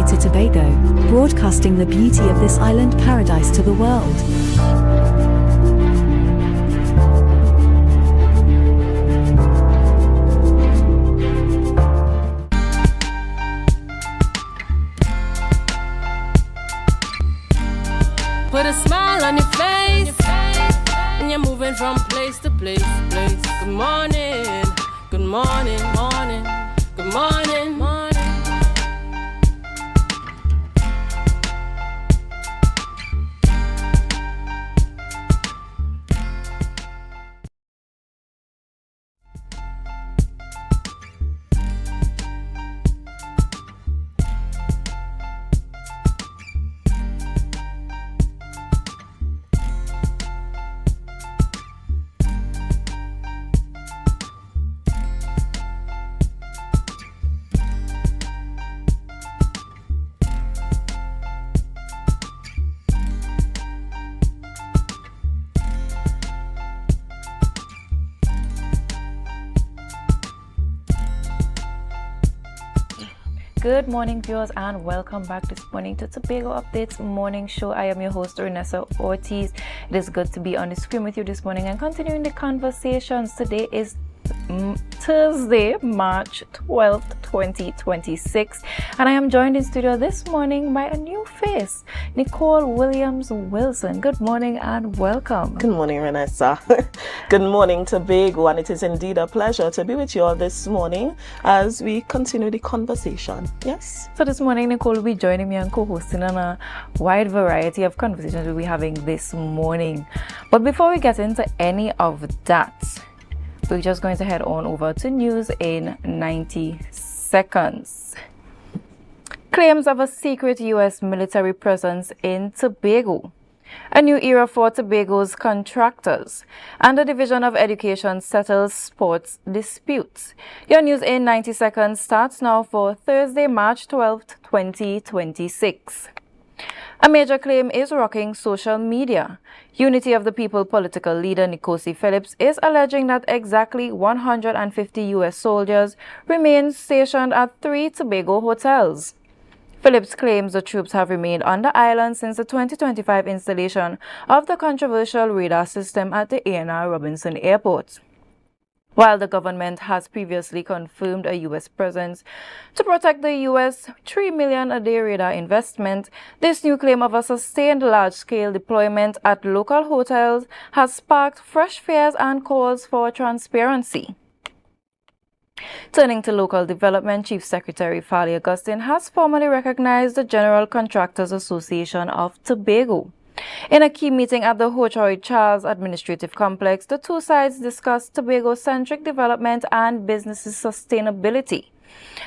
to Tobago, broadcasting the beauty of this island paradise to the world. Put a smile on your face when you're moving from place to place. Good morning, good morning, morning, good morning, morning. Good morning, viewers, and welcome back this morning to Tobago Updates Morning Show. I am your host, Renessa Ortiz. It is good to be on the screen with you this morning and continuing the conversations. Today is Thursday, March 12th, 2026, and I am joined in studio this morning by a new face, Nicole Williams Wilson. Good morning and welcome. Good morning, Renessa. Good morning, Tobago, and it is indeed a pleasure to be with you all this morning as we continue the conversation. Yes. So this morning, Nicole will be joining me and co-hosting on a wide variety of conversations we'll be having this morning. But before we get into any of that, we're just going to head on over to news in 90 seconds. Claims of a secret U.S. military presence in Tobago. A new era for Tobago's contractors. And the Division of Education settles sports disputes. Your news in 90 seconds starts now for Thursday, March 12th, 2026. A major claim is rocking social media. Unity of the People political leader Nkosi Phillips is alleging that exactly 150 U.S. soldiers remain stationed at 3 Tobago hotels. Phillips claims the troops have remained on the island since the 2025 installation of the controversial radar system at the A&R Robinson Airport. While the government has previously confirmed a U.S. presence to protect the U.S. $3 million a day radar investment, this new claim of a sustained large-scale deployment at local hotels has sparked fresh fears and calls for transparency. Turning to local development, Chief Secretary Fali Augustine has formally recognized the General Contractors Association of Tobago. In a key meeting at the Hochoi Charles Administrative Complex, the two sides discussed Tobago-centric development and business sustainability.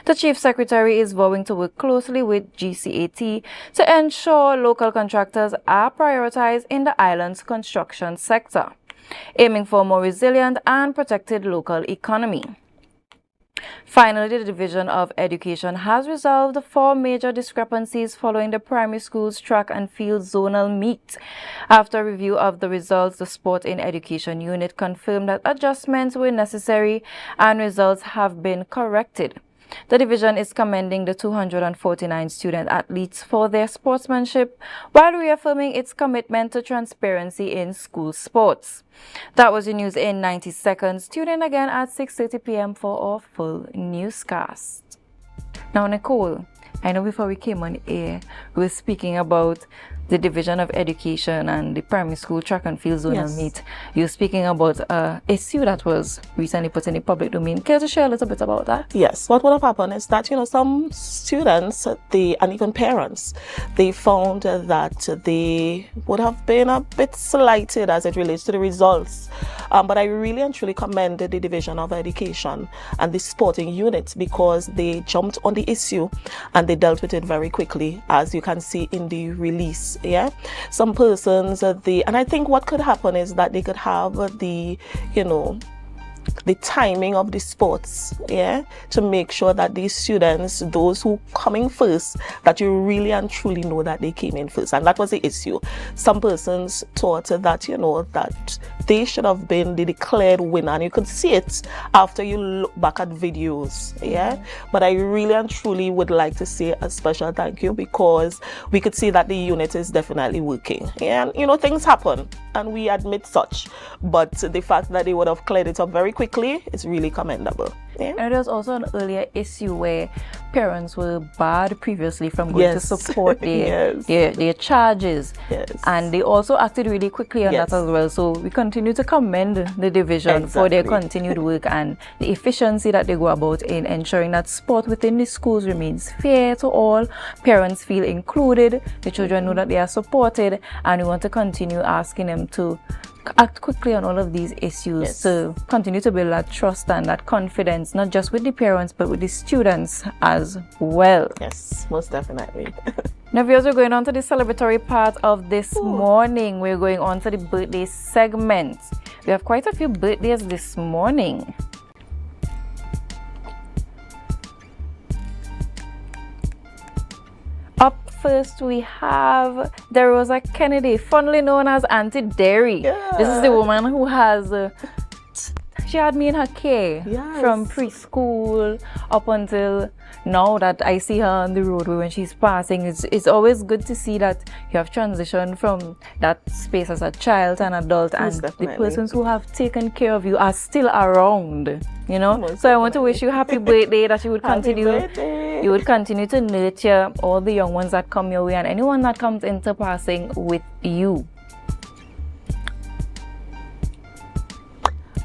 The Chief Secretary is vowing to work closely with GCAT to ensure local contractors are prioritized in the island's construction sector, aiming for a more resilient and protected local economy. Finally, the Division of Education has resolved the 4 major discrepancies following the primary school's track and field zonal meet. After review of the results, the Sport in Education unit confirmed that adjustments were necessary and results have been corrected. The division is commending the 249 student athletes for their sportsmanship while reaffirming its commitment to transparency in school sports. That was the news in 90 seconds. Tune in again at 6:30 p.m. for our full newscast. Now, Nicole, I know before we came on air, we were speaking about the Division of Education and the primary school track and field zonal meet. You were speaking about an issue that was recently put in the public domain. Care to share a little bit about that? Yes. What would have happened is that, some students, and even parents, they found that they would have been a bit slighted as it relates to the results. But I really and truly commend the Division of Education and the sporting units because they jumped on the issue and they dealt with it very quickly, as you can see in the release. Yeah, some persons and I think what could happen is that they could have the the timing of the sports, to make sure that these students, those who coming first, that you really and truly know that they came in first. And that was the issue. Some persons thought that, that they should have been the declared winner, and you could see it after you look back at videos, But I really and truly would like to say a special thank you, because we could see that the unit is definitely working. And things happen, and we admit such, but the fact that they would have cleared it up very quickly is really commendable. And there was also an earlier issue where parents were barred previously from going to support their charges. And they also acted really quickly on that as well. So we continue to commend the division for their continued work and the efficiency that they go about in ensuring that sport within the schools remains fair to all. Parents feel included, the children know that they are supported, and we want to continue asking them to act quickly on all of these issues to continue to build that trust and that confidence, not just with the parents but with the students as well. Yes, most definitely. Now, viewers, we're going on to the celebratory part of this morning. We're going on to the birthday segment. We have quite a few birthdays this morning. Up first, we have Rosa Kennedy, fondly known as Auntie Derry. This is the woman who has she had me in her care from preschool up until now that I see her on the roadway when she's passing. It's always good to see that you have transitioned from that space as a child to an adult, and the persons who have taken care of you are still around, So I want to wish you happy birthday, that you would continue to nurture all the young ones that come your way and anyone that comes into passing with you.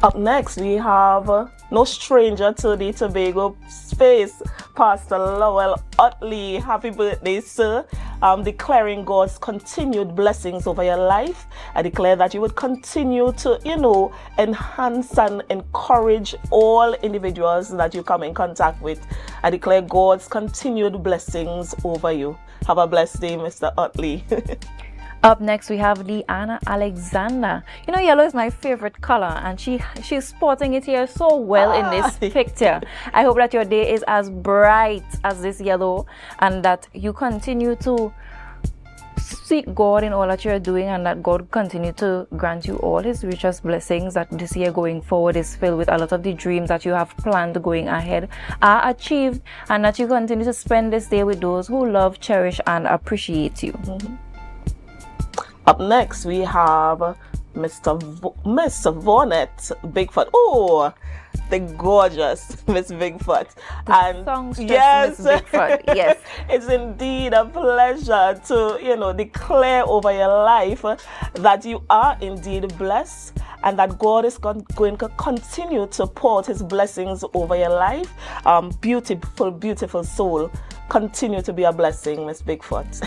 Up next, we have no stranger to the Tobago space, Pastor Lowell Utley. Happy birthday, sir. Declaring God's continued blessings over your life. I declare that you would continue to, enhance and encourage all individuals that you come in contact with. I declare God's continued blessings over you. Have a blessed day, Mr. Utley. Up next, we have Leanna Alexander. Yellow is my favorite color, and she's sporting it here so well in this picture. I hope that your day is as bright as this yellow, and that you continue to seek God in all that you're doing, and that God continue to grant you all his richest blessings, that this year going forward is filled with a lot of the dreams that you have planned going ahead are achieved, and that you continue to spend this day with those who love, cherish, and appreciate you. Up next, we have Miss Vonette Bigfoot. Oh, the gorgeous Miss Bigfoot. And yes, Miss Bigfoot. Yes, it's indeed a pleasure to declare over your life that you are indeed blessed, and that God is going to continue to pour out his blessings over your life. Beautiful soul. Continue to be a blessing, Miss Bigfoot.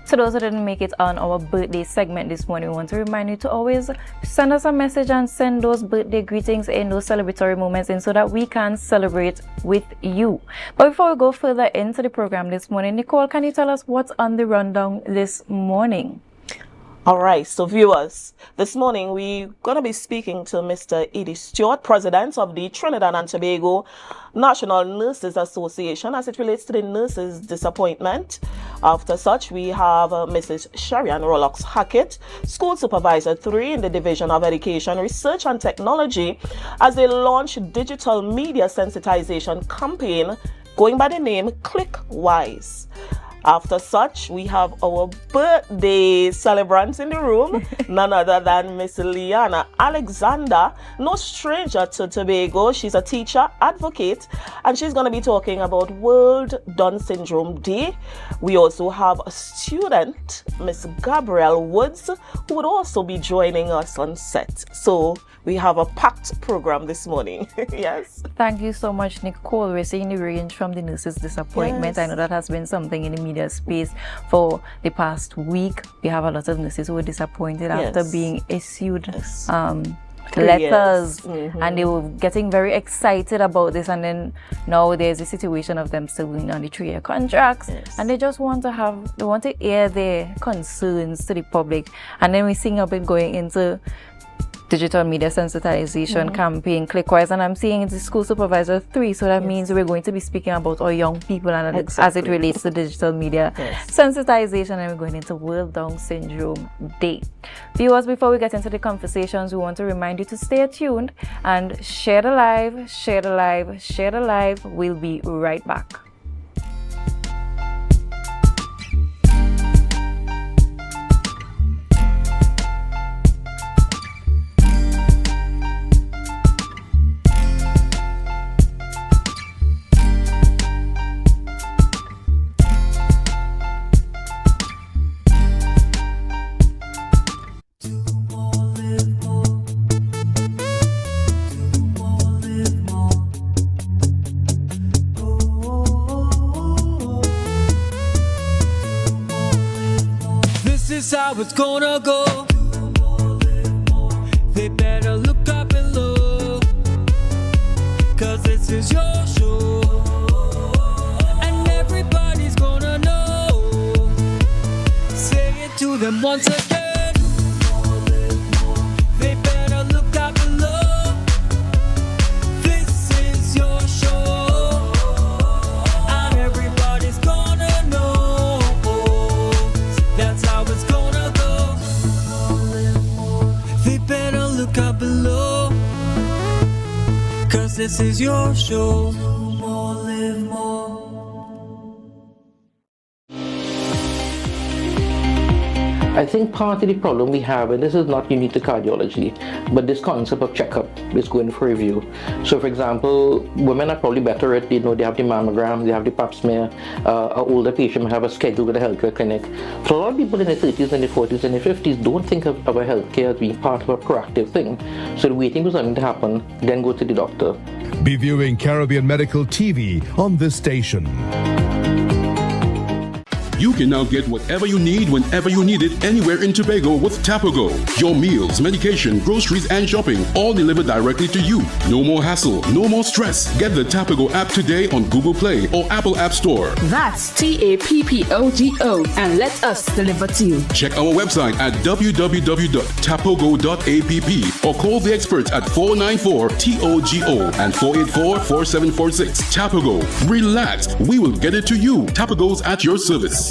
To those who didn't make it on our birthday segment this morning, we want to remind you to always send us a message and send those birthday greetings in, those celebratory moments in, so that we can celebrate with you. But before we go further into the program this morning, Nicole, can you tell us what's on the rundown this morning? All right, so viewers, this morning we're going to be speaking to Mr. Eddie Stewart, President of the Trinidad and Tobago National Nurses Association, as it relates to the nurses' disappointment. After such, we have Mrs. Sharian Rolox Hackett, School Supervisor 3 in the Division of Education, Research and Technology, as they launch digital media sensitization campaign going by the name Clickwise. After such, we have our birthday celebrants in the room, none other than Miss Leanna Alexander, no stranger to Tobago. She's a teacher, advocate, and she's going to be talking about World Down Syndrome Day. We also have a student, Miss Gabrielle Woods, who would also be joining us on set. So we have a packed program this morning. Yes. Thank you so much, Nicole. We're seeing the range from the nurses' disappointment. Yes. I know that has been something in the media space for the past week. We have a lot of nurses who were disappointed after being issued letters, and they were getting very excited about this, and then now there's a situation of them still being on the 3-year contracts, and they just want to air their concerns to the public. And then we're seeing a bit going into digital media sensitization campaign, Clickwise, and I'm seeing it's the school supervisor 3, so that means we're going to be speaking about our young people and as it relates to digital media sensitization, and we're going into World Down Syndrome Day. Viewers, before we get into the conversations, we want to remind you to stay tuned and share the live, share the live, share the live. We'll be right back. This is how it's gonna go. They better look up and look, 'cause this is your show, and everybody's gonna know. Say it to them once again. They better look up and look. This is your show, and everybody's gonna know. That's how it's gonna go. They better look up below, 'cause this is your show. Do more, live more. I think part of the problem we have, and this is not unique to cardiology, but this concept of checkup is going for review. So, for example, women are probably better at, they have the mammogram, they have the pap smear. An older patient may have a schedule with a healthcare clinic. For a lot of people in their 30s and their 40s and their 50s don't think of our healthcare as being part of a proactive thing. So they're waiting for something to happen, then go to the doctor. Be viewing Caribbean Medical TV on this station. You can now get whatever you need whenever you need it anywhere in Tobago with Tobago. Your meals, medication, groceries, and shopping all delivered directly to you. No more hassle, no more stress. Get the Tobago app today on Google Play or Apple App Store. That's TAPPOGO, and let us deliver to you. Check our website at www.tapogo.app or call the experts at 494-TOGO and 484-4746. Tobago. Relax. We will get it to you. Tobago's at your service.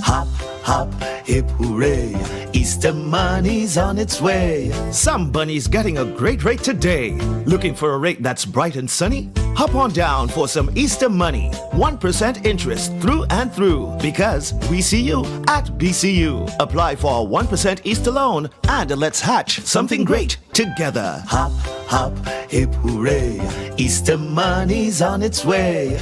Hop, hop, hip hooray, Easter money's on its way. Some bunny's getting a great rate today. Looking for a rate that's bright and sunny? Hop on down for some Easter money. 1% interest through and through, because we see you at BCU. Apply for a 1% Easter loan and let's hatch something great together. Hop, hop, hip hooray, Easter money's on its way.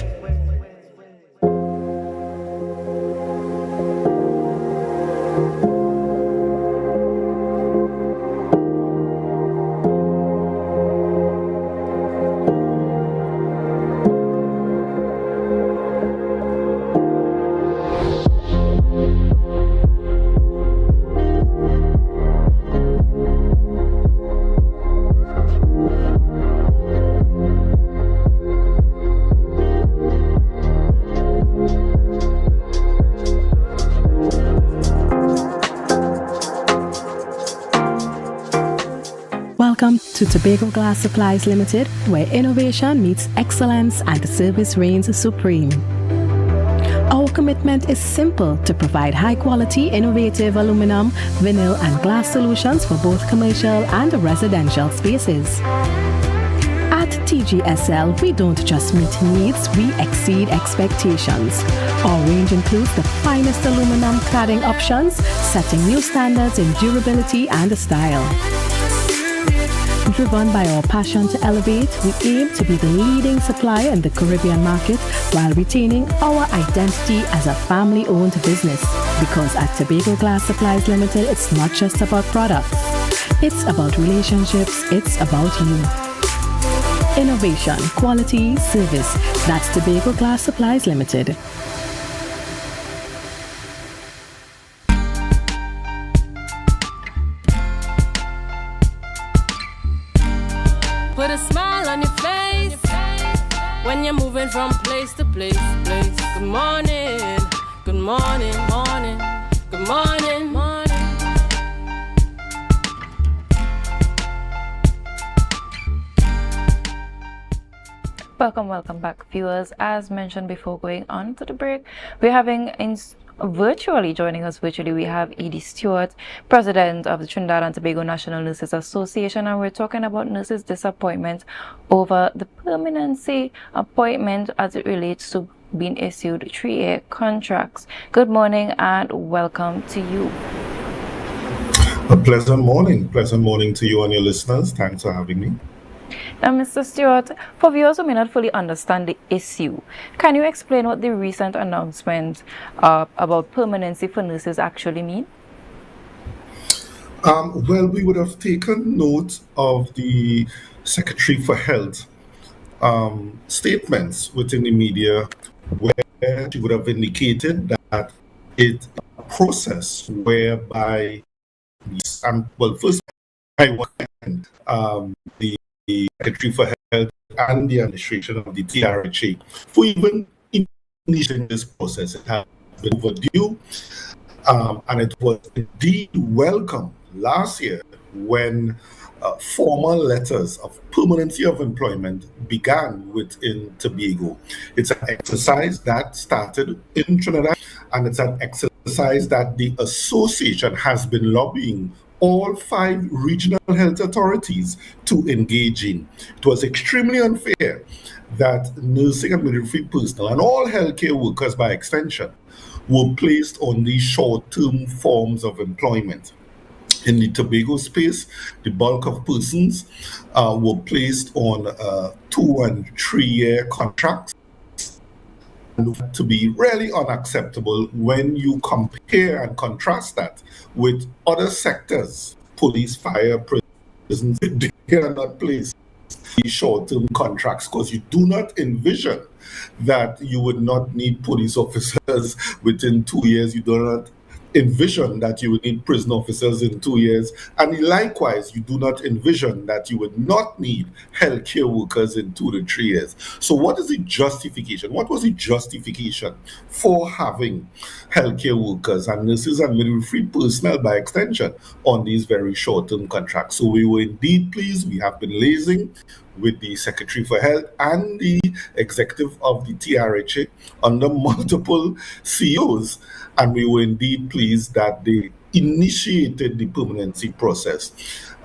Welcome to Tobago Glass Supplies Limited, where innovation meets excellence and service reigns supreme. Our commitment is simple: to provide high-quality, innovative aluminum, vinyl, and glass solutions for both commercial and residential spaces. At TGSL, we don't just meet needs, we exceed expectations. Our range includes the finest aluminum cladding options, setting new standards in durability and style. Driven by our passion to elevate, we aim to be the leading supplier in the Caribbean market while retaining our identity as a family-owned business. Because at Tobago Glass Supplies Limited, it's not just about products. It's about relationships, it's about you. Innovation, quality, service. That's Tobago Glass Supplies Limited. put a smile on your face when you're moving from place to place. Good morning, good morning, morning, good morning, morning. Welcome back, viewers. As mentioned before going on to the break, we're having virtually joining us virtually, we have Edie Stewart, President of the Trinidad and Tobago National Nurses Association, and we're talking about nurses' disappointment over the permanency appointment as it relates to being issued 3-year contracts. Good morning and welcome to you. A pleasant morning to you and your listeners. Thanks for having me. Now, Mr. Stewart, for viewers who may not fully understand the issue, can you explain what the recent announcement about permanency for nurses actually mean? Well, we would have taken note of the Secretary for Health statements within the media where she would have indicated that it's a process whereby, first I want the Secretary for Health and the administration of the TRHA for even initiating this process. It has been overdue, and it was indeed welcome last year when formal letters of permanency of employment began within Tobago. It's an exercise that started in Trinidad, and it's an exercise that the association has been lobbying all 5 regional health authorities to engage in. It was extremely unfair that nursing and midwifery personnel and all healthcare workers by extension were placed on these short-term forms of employment. In the Tobago space, the bulk of persons were placed on 2- and 3-year contracts, to be really unacceptable when you compare and contrast that with other sectors, police, fire, prisons. They are not placed these short-term contracts because you do not envision that you would not need police officers within 2 years. You do not envision that you would need prison officers in 2 years, and likewise you do not envision that you would not need healthcare workers in 2 to 3 years. So what is the justification? What was the justification for having healthcare workers and nurses and midwifery personnel by extension on these very short-term contracts? So we were indeed pleased. We have been liaising with the Secretary for Health and the executive of the TRHA under multiple CEOs, and we were indeed pleased that they initiated the permanency process.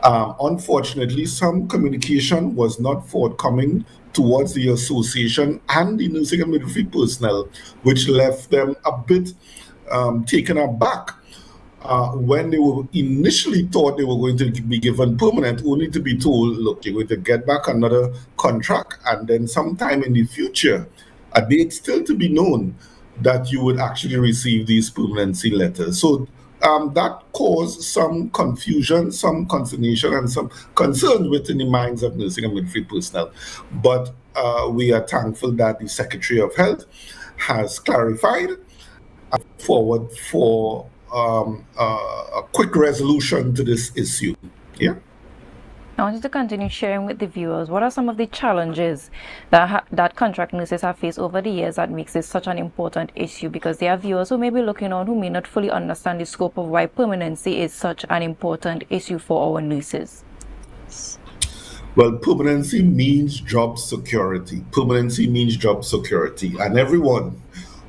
Unfortunately, some communication was not forthcoming towards the association and the nursing and midwifery personnel, which left them a bit taken aback when they were initially thought they were going to be given permanent, only to be told, look, you're going to get back another contract, and then sometime in the future, a date still to be known, that you would actually receive these permanency letters. So that caused some confusion, some consternation, and some concern within the minds of nursing and midwifery personnel. But we are thankful that the Secretary of Health has clarified and forward for a quick resolution to this issue. Yeah. I want you to continue sharing with the viewers what are some of the challenges that contract nurses have faced over the years that makes this such an important issue, because there are viewers who may be looking on who may not fully understand the scope of why permanency is such an important issue for our nurses. Well, permanency means job security. Permanency means job security, and everyone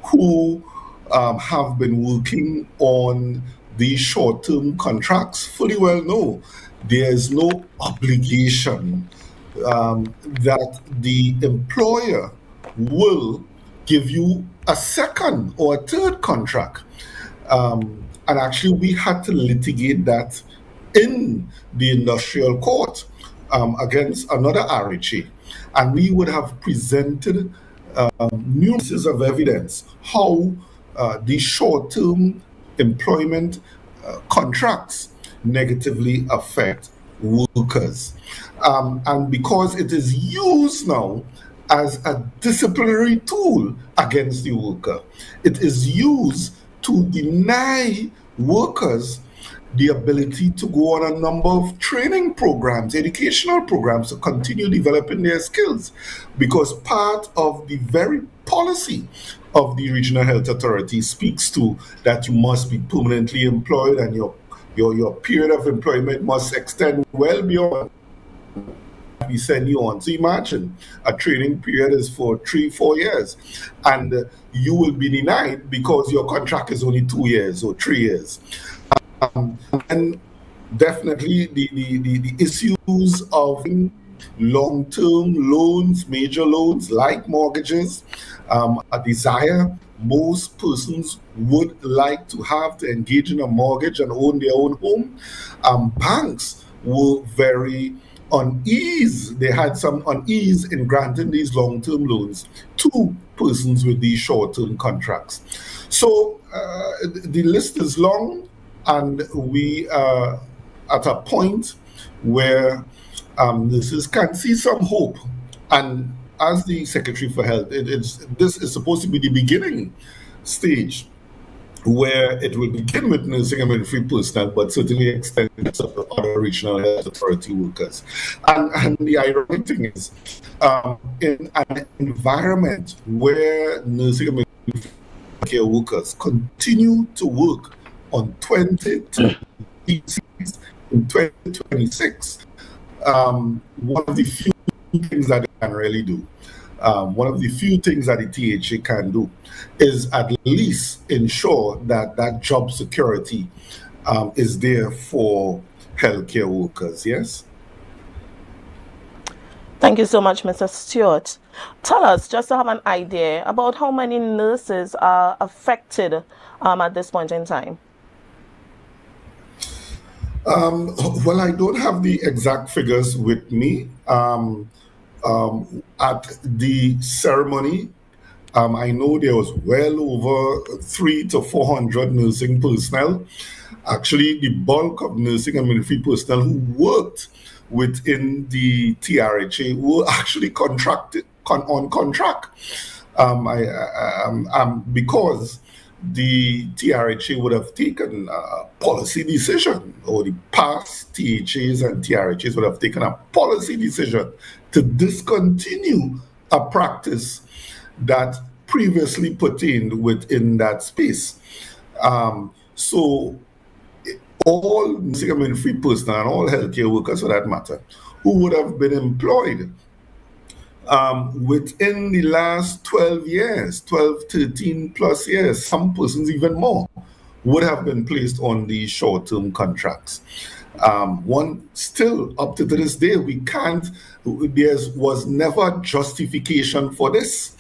who have been working on these short-term contracts fully well know there is no obligation that the employer will give you a second or a third contract. And actually, we had to litigate that in the industrial court against another RHA. And we would have presented numerous pieces of evidence how these short-term employment contracts negatively affect workers. And because it is used now as a disciplinary tool against the worker, it is used to deny workers the ability to go on a number of training programs, educational programs to continue developing their skills. Because part of the very policy of the Regional Health Authority speaks to that you must be permanently employed and your period of employment must extend well beyond we send you on. So imagine a training period is for 3-4 years and you will be denied because your contract is only 2 years or 3 years. And definitely the issues of long-term loans, major loans like mortgages, a desire most persons would like to have to engage in a mortgage and own their own home. Banks were very unease. They had some unease in granting these long-term loans to persons with these short-term contracts. So the list is long, and we are at a point where nurses can see some hope. And as the Secretary for Health, this is supposed to be the beginning stage where it will begin with nursing and midwifery personnel, but certainly extend to other regional health authority workers. And the ironic thing is, in an environment where nursing and midwifery care workers continue to work on 20 in 2026, one of the few things that they can really do, one of the few things that the THA can do is at least ensure that that job security is there for healthcare workers, yes? Thank you so much, Mr. Stewart. Tell us, just to have an idea, about how many nurses are affected at this point in time. Well, I don't have the exact figures with me. At the ceremony, I know there was well over 300 to 400 nursing personnel. Actually, the bulk of nursing and midwifery personnel who worked within the TRHA were actually contracted on contract. Because the TRHA would have taken a policy decision, or the past THAs and TRHAs would have taken a policy decision to discontinue a practice that previously pertained within that space. So all nursing and midwifery personnel and all healthcare workers for that matter, who would have been employed within the last 12 years, 12, 13 plus years, some persons even more, would have been placed on these short-term contracts. One still up to this day, we can't, there was never justification for this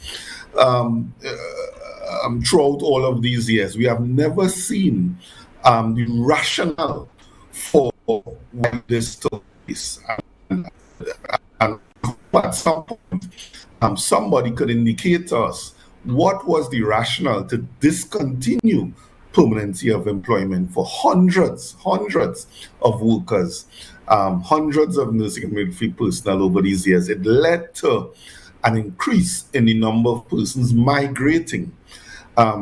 throughout all of these years. We have never seen the rationale for why this took place. And at some point, somebody could indicate to us what was the rationale to discontinue permanency of employment for hundreds of workers, hundreds of nursing and midwifery personnel over these years. It led to an increase in the number of persons migrating,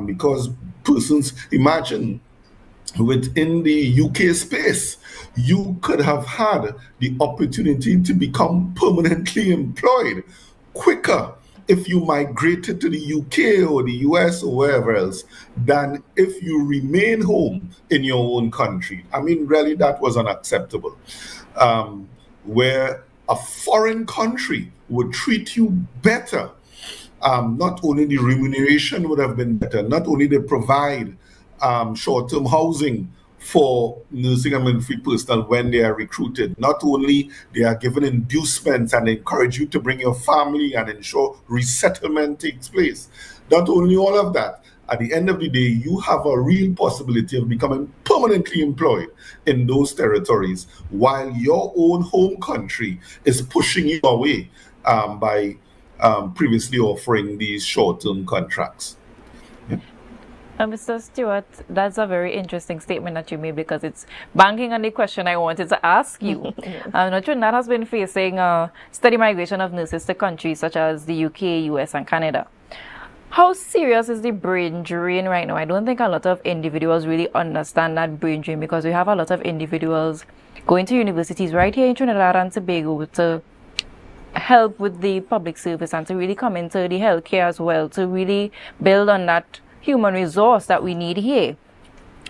because persons, imagine, within the UK space, you could have had the opportunity to become permanently employed quicker if you migrated to the UK or the US or wherever else than if you remain home in your own country. I mean, really, that was unacceptable. Where a foreign country would treat you better. Not only the remuneration would have been better, not only they provide short-term housing for nursing and midwifery personnel when they are recruited. Not only they are given inducements and encourage you to bring your family and ensure resettlement takes place. Not only all of that, at the end of the day, you have a real possibility of becoming permanently employed in those territories while your own home country is pushing you away by previously offering these short-term contracts. Mr. Stewart, that's a very interesting statement that you made, because it's banking on the question I wanted to ask you. Trinidad has been facing steady migration of nurses to countries such as the UK, US, and Canada. How serious is the brain drain right now? I don't think a lot of individuals really understand that brain drain because we have a lot of individuals going to universities right here in Trinidad and Tobago to help with the public service and to really come into the healthcare as well, to really build on that human resource that we need here.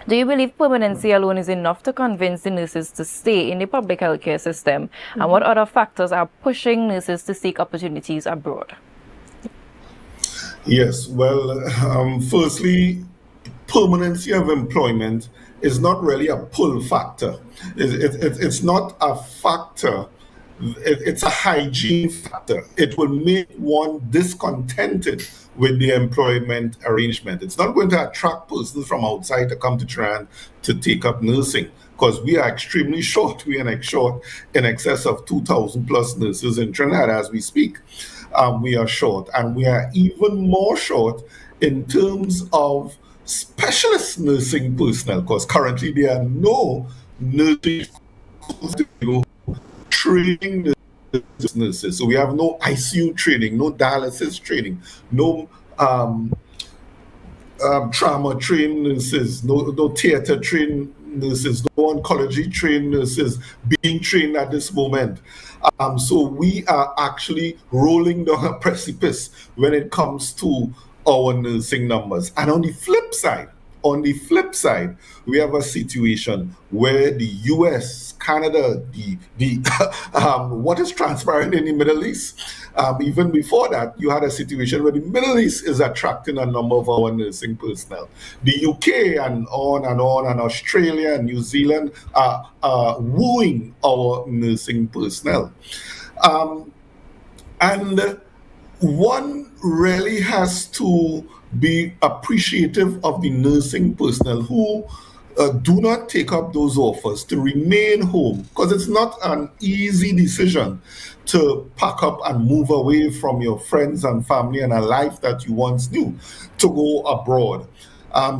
Do you believe permanency alone is enough to convince the nurses to stay in the public healthcare system? And what other factors are pushing nurses to seek opportunities abroad? Yes, well, firstly, permanency of employment is not really a pull factor. It's not a factor. It's a hygiene factor. It will make one discontented with the employment arrangement. It's not going to attract persons from outside to come to Trinidad to take up nursing because we are extremely short. We are short in excess of 2,000 plus nurses in Trinidad as we speak. We are short, and we are even more short in terms of specialist nursing personnel because currently there are no nursing training nurses. So we have no ICU training, no dialysis training, no trauma trained nurses, no theater trained nurses, no oncology trained nurses being trained at this moment. So we are actually rolling down a precipice when it comes to our nursing numbers. And on the flip side, we have a situation where the US, Canada, what is transpiring in the Middle East, even before that, you had a situation where the Middle East is attracting a number of our nursing personnel. The UK and on, and Australia and New Zealand are wooing our nursing personnel. And one really has to be appreciative of the nursing personnel who do not take up those offers to remain home, because it's not an easy decision to pack up and move away from your friends and family and a life that you once knew to go abroad.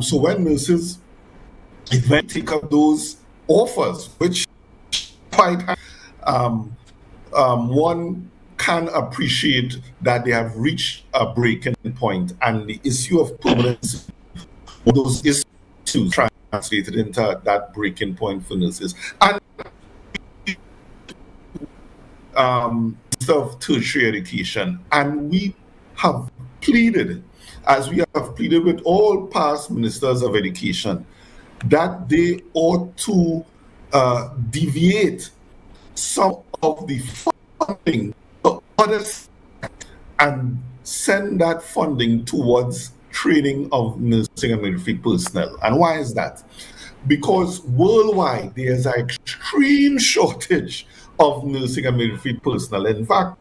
So when nurses eventually take up those offers, which quite one can appreciate that they have reached a breaking point, and the issue of permanency, those issues translated into that breaking point for nurses. And of tertiary education, and we have pleaded, as we have pleaded with all past ministers of education, that they ought to deviate some of the funding to others and send that funding towards training of nursing and midwifery personnel. And why is that? Because worldwide there's an extreme shortage of nursing and midwifery personnel. In fact,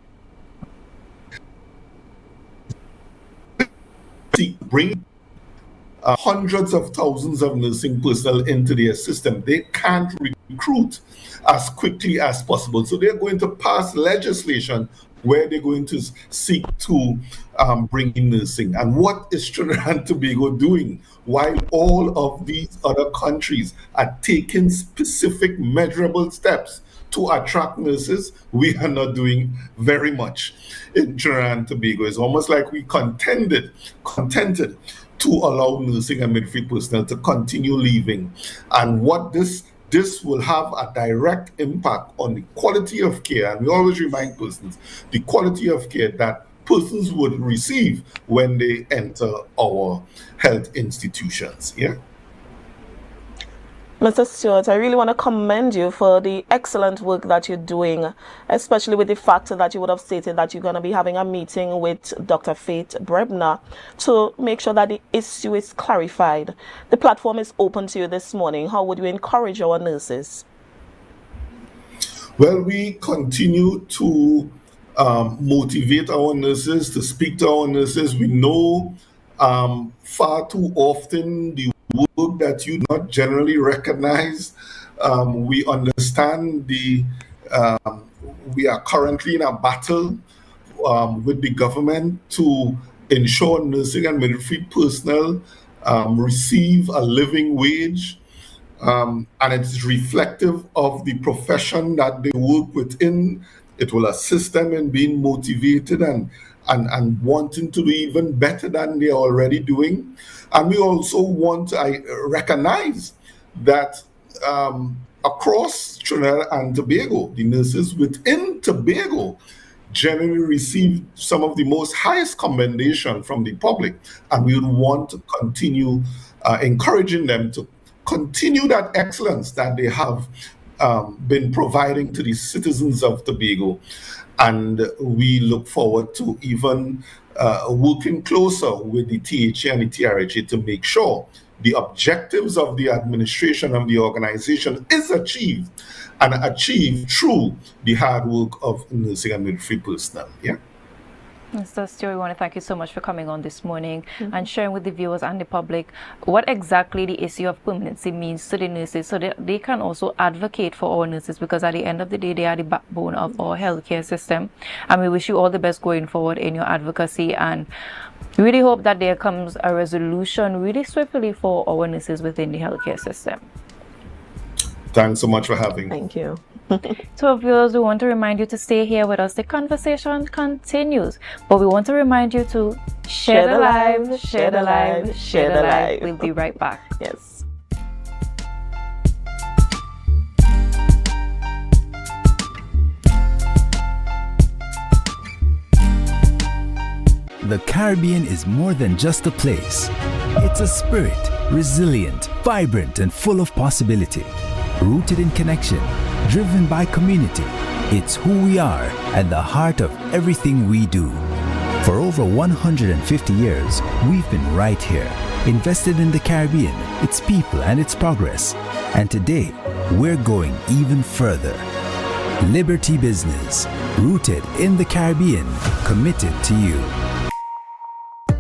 bring hundreds of thousands of nursing personnel into their system. They can't recruit as quickly as possible. So they're going to pass legislation where they're going to seek to bring in nursing. And what is Trinidad and Tobago doing while all of these other countries are taking specific measurable steps to attract nurses? We are not doing very much in Trinidad and Tobago. It's almost like we contented to allow nursing and midwifery personnel to continue leaving. And what this will have a direct impact on the quality of care. And we always remind persons the quality of care that persons would receive when they enter our health institutions. Yeah. Mr. Stewart, I really want to commend you for the excellent work that you're doing, especially with the fact that you would have stated that you're going to be having a meeting with Dr. Faith Brebner to make sure that the issue is clarified. The platform is open to you this morning. How would you encourage our nurses? Well, we continue to motivate our nurses, to speak to our nurses. We know far too often the work that you not generally recognize. We understand we are currently in a battle with the government to ensure nursing and midwifery personnel receive a living wage, and it's reflective of the profession that they work within. It will assist them in being motivated and and wanting to do even better than they're already doing. And we also want to recognize that across Trinidad and Tobago, the nurses within Tobago generally receive some of the most highest commendation from the public. And we would want to continue encouraging them to continue that excellence that they have been providing to the citizens of Tobago. And we look forward to even working closer with the THA and the TRHA to make sure the objectives of the administration of the organization is achieved, and achieved through the hard work of nursing and midwifery personnel. Yeah. Mr. Stewart, we want to thank you so much for coming on this morning and sharing with the viewers and the public what exactly the issue of permanency means to the nurses, so that they can also advocate for our nurses, because at the end of the day, they are the backbone of our healthcare system. And we wish you all the best going forward in your advocacy, and we really hope that there comes a resolution really swiftly for our nurses within the healthcare system. Thanks so much for having me. Thank you. To our viewers, we want to remind you to stay here with us. The conversation continues, but we want to remind you to share the live, share the live, share the live. We'll be right back. Yes. The Caribbean is more than just a place. It's a spirit, resilient, vibrant, and full of possibility. Rooted in connection, driven by community. It's who we are and the heart of everything we do. For over 150 years, we've been right here, invested in the Caribbean, its people, and its progress. And today, we're going even further. Liberty Business, rooted in the Caribbean, committed to you.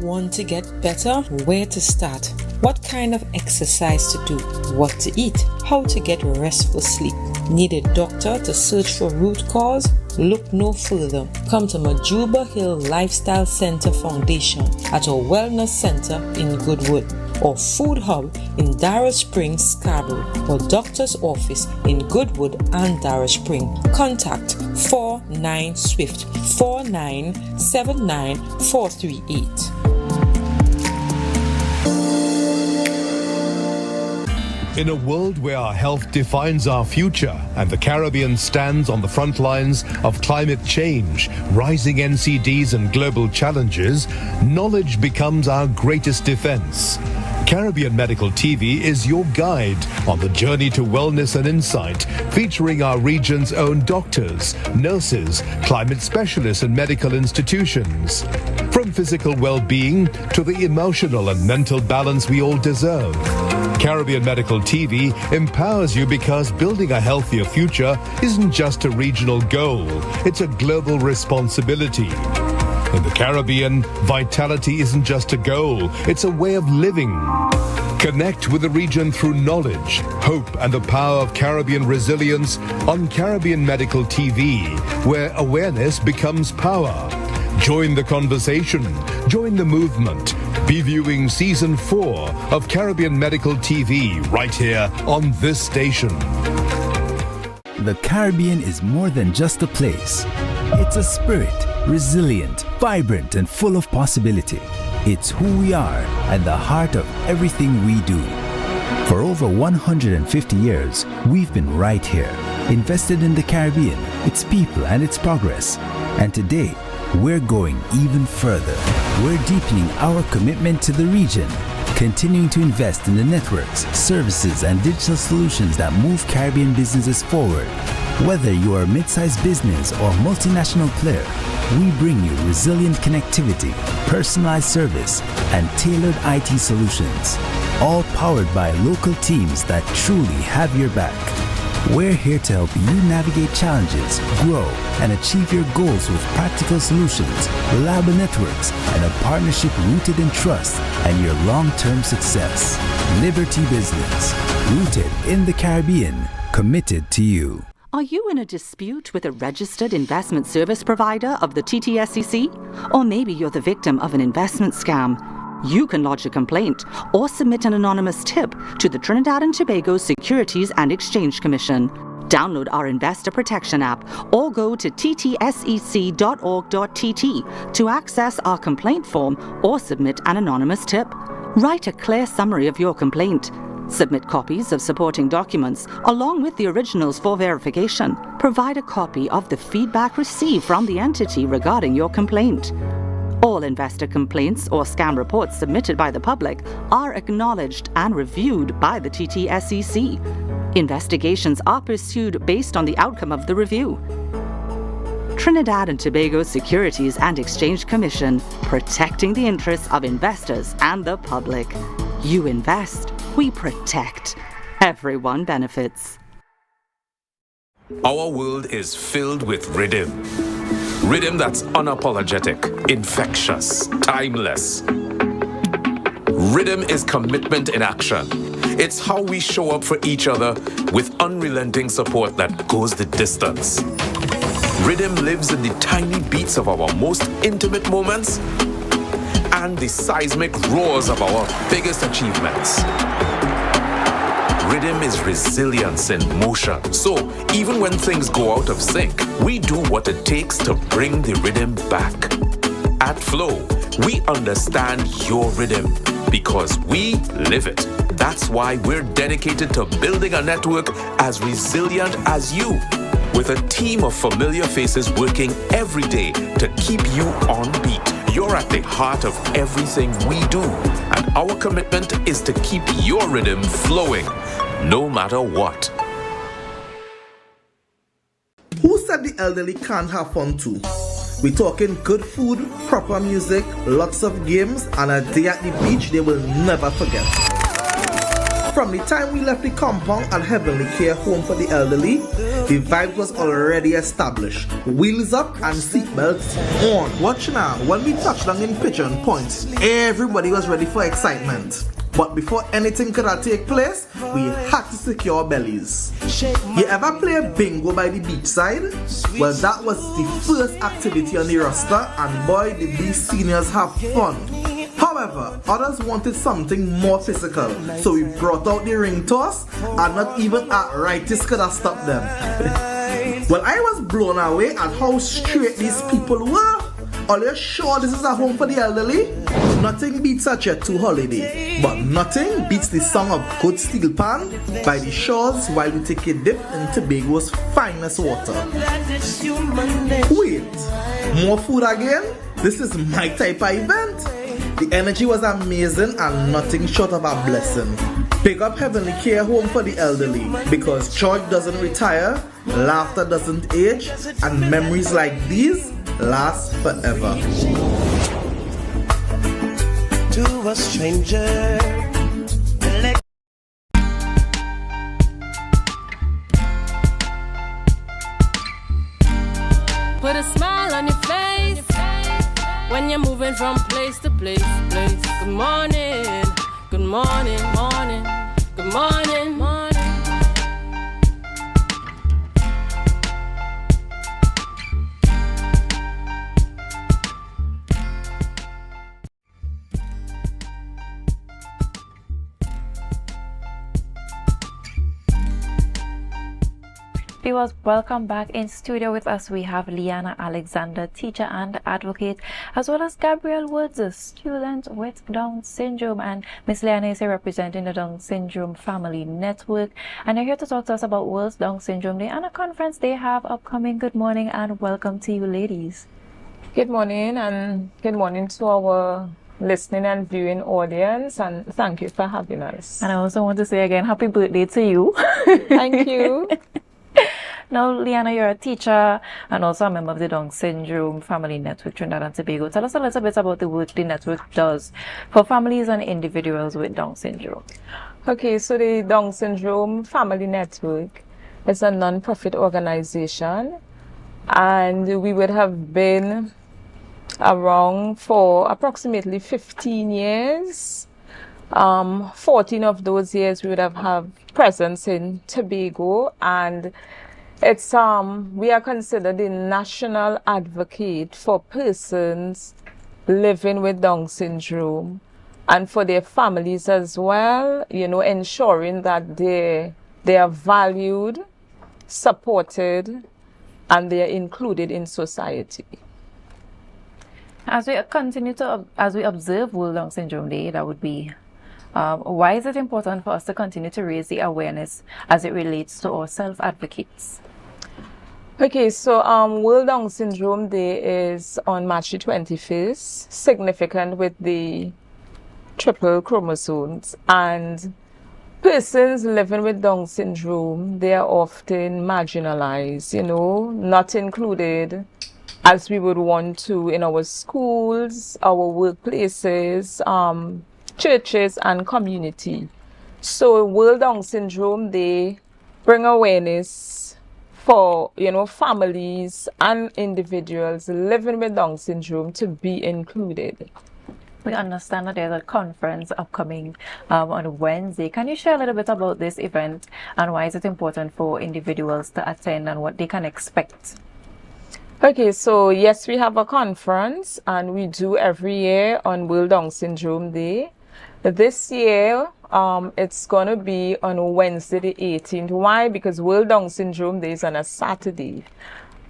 Want to get better? Where to start? What kind of exercise to do? What to eat? How to get restful sleep? Need a doctor to search for root cause? Look no further. Come to Majuba Hill Lifestyle Center Foundation at our Wellness Center in Goodwood, or Food Hub in Darrow Springs, Scarborough, or Doctor's Office in Goodwood and Darrow Spring. Contact 49 Swift 4979 438. In a world where our health defines our future and the Caribbean stands on the front lines of climate change, rising NCDs and global challenges, knowledge becomes our greatest defense. Caribbean Medical TV is your guide on the journey to wellness and insight, featuring our region's own doctors, nurses, climate specialists and medical institutions. From physical well-being to the emotional and mental balance we all deserve. Caribbean Medical TV empowers you because building a healthier future isn't just a regional goal, it's a global responsibility. In the Caribbean, vitality isn't just a goal, it's a way of living. Connect with the region through knowledge, hope, and the power of Caribbean resilience on Caribbean Medical TV, where awareness becomes power. Join the conversation, join the movement. Be viewing Season 4 of Caribbean Medical TV right here on this station. The Caribbean is more than just a place. It's a spirit, resilient, vibrant, and full of possibility. It's who we are and the heart of everything we do. For over 150 years, we've been right here, invested in the Caribbean, its people, and its progress. And today, we're going even further. We're deepening our commitment to the region, continuing to invest in the networks, services, and digital solutions that move Caribbean businesses forward. Whether you are a mid-sized business or multinational player, we bring you resilient connectivity, personalized service, and tailored IT solutions, all powered by local teams that truly have your back. We're here to help you navigate challenges, grow, and achieve your goals with practical solutions, reliable networks, and a partnership rooted in trust and your long-term success. Liberty Business, rooted in the Caribbean, committed to you. Are you in a dispute with a registered investment service provider of the TTSCC? Or maybe you're the victim of an investment scam? You can lodge a complaint or submit an anonymous tip to the Trinidad and Tobago Securities and Exchange Commission. Download our Investor Protection app or go to ttsec.org.tt to access our complaint form or submit an anonymous tip. Write a clear summary of your complaint. Submit copies of supporting documents along with the originals for verification. Provide a copy of the feedback received from the entity regarding your complaint. All investor complaints or scam reports submitted by the public are acknowledged and reviewed by the TTSEC. Investigations are pursued based on the outcome of the review. Trinidad and Tobago Securities and Exchange Commission, protecting the interests of investors and the public. You invest, we protect. Everyone benefits. Our world is filled with rhythm. Rhythm that's unapologetic, infectious, timeless. Rhythm is commitment in action. It's how we show up for each other with unrelenting support that goes the distance. Rhythm lives in the tiny beats of our most intimate moments and the seismic roars of our biggest achievements. Rhythm is resilience in motion. So even when things go out of sync, we do what it takes to bring the rhythm back. At Flow, we understand your rhythm because we live it. That's why we're dedicated to building a network as resilient as you, with a team of familiar faces working every day to keep you on beat. You're at the heart of everything we do, and our commitment is to keep your rhythm flowing, no matter what. Who said the elderly can't have fun too? We're talking good food, proper music, lots of games, and a day at the beach they will never forget. From the time we left the compound at Heavenly Care Home for the Elderly, the vibe was already established. Wheels up and seatbelts on. Watch now, when we touched down in Pigeon Point, everybody was ready for excitement. But before anything could take place, we had to secure our bellies. You ever play bingo by the beachside? Well, that was the first activity on the roster, and boy did these seniors have fun. However, others wanted something more physical, so we brought out the ring toss, and not even arthritis could have stopped them. Well, I was blown away at how straight these people were. Are you sure this is a home for the elderly? Nothing beats a Jet 2 holiday, but nothing beats the song of Good Steel Pan by the shores while we take a dip in Tobago's finest water. Wait, more food again? This is my type of event. The energy was amazing and nothing short of a blessing. Pick up Heavenly Care Home for the Elderly, because joy doesn't retire, laughter doesn't age, and memories like these last forever. To a stranger. Put a smile on your face when you're moving from place to place. Good morning, good morning, morning, good morning, morning. Viewers, welcome back. In studio with us we have Liana Alexander, teacher and advocate, as well as Gabriel Woods, a student with Down syndrome. And Miss Liana is here representing the Down Syndrome Family Network, and they're here to talk to us about World Down Syndrome Day and a conference they have upcoming. Good morning and welcome to you, ladies. Good morning, and good morning to our listening and viewing audience, and thank you for having us. And I also want to say again, happy birthday to you. Thank you. Now, Liana, you're a teacher and also a member of the Down Syndrome Family Network, Trinidad and Tobago. Tell us a little bit about the work the network does for families and individuals with Down syndrome. Okay, so the Down Syndrome Family Network is a non-profit organization, and we would have been around for approximately 15 years. 14 of those years we would have presence in Tobago, and it's we are considered the national advocate for persons living with Down syndrome and for their families as well, you know, ensuring that they are valued supported, and they are included in society. As we observe World Down Syndrome Day, that would be, why is it important for us to continue to raise the awareness as it relates to our self-advocates? Okay, so World Down Syndrome Day is on March the 21st, significant with the triple chromosomes, and persons living with Down syndrome, they are often marginalized, not included as we would want to in our schools, our workplaces, churches, and community. So World Down Syndrome, they bring awareness for, families and individuals living with Down syndrome to be included. We understand that there's a conference upcoming on Wednesday. Can you share a little bit about this event and why is it important for individuals to attend and what they can expect? Okay, so yes, we have a conference and we do every year on World Down Syndrome Day. This year, it's going to be on Wednesday the 18th. Why? Because World Down Syndrome Day is on a Saturday.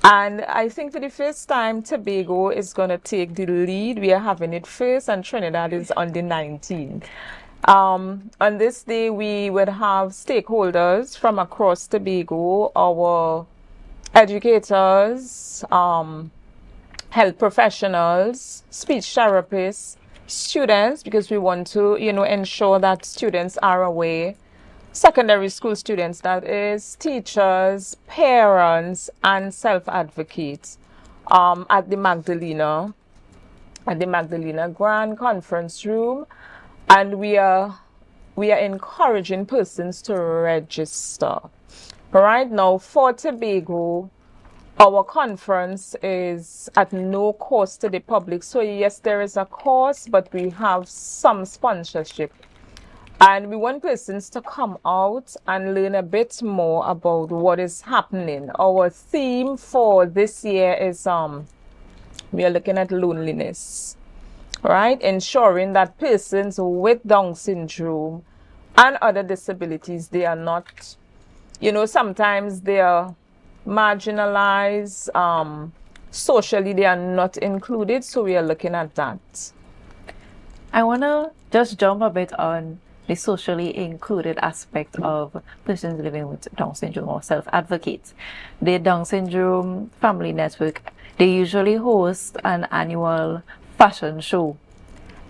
And I think for the first time, Tobago is going to take the lead. We are having it first, and Trinidad is on the 19th. On this day, we would have stakeholders from across Tobago, our educators, health professionals, speech therapists, students, because we want to, ensure that students are aware, secondary school students, that is, teachers, parents, and self-advocates at the Magdalena Grand Conference Room, and we are encouraging persons to register. Right now, for Tobago, our conference is at no cost to the public. So yes, there is a cost, but we have some sponsorship. And we want persons to come out and learn a bit more about what is happening. Our theme for this year is we are looking at loneliness, right? Ensuring that persons with Down syndrome and other disabilities, they are not, sometimes they are marginalized, socially they are not included, so we are looking at that. I want to just jump a bit on the socially included aspect of persons living with Down syndrome or self-advocates. The Down Syndrome Family Network, they usually host an annual fashion show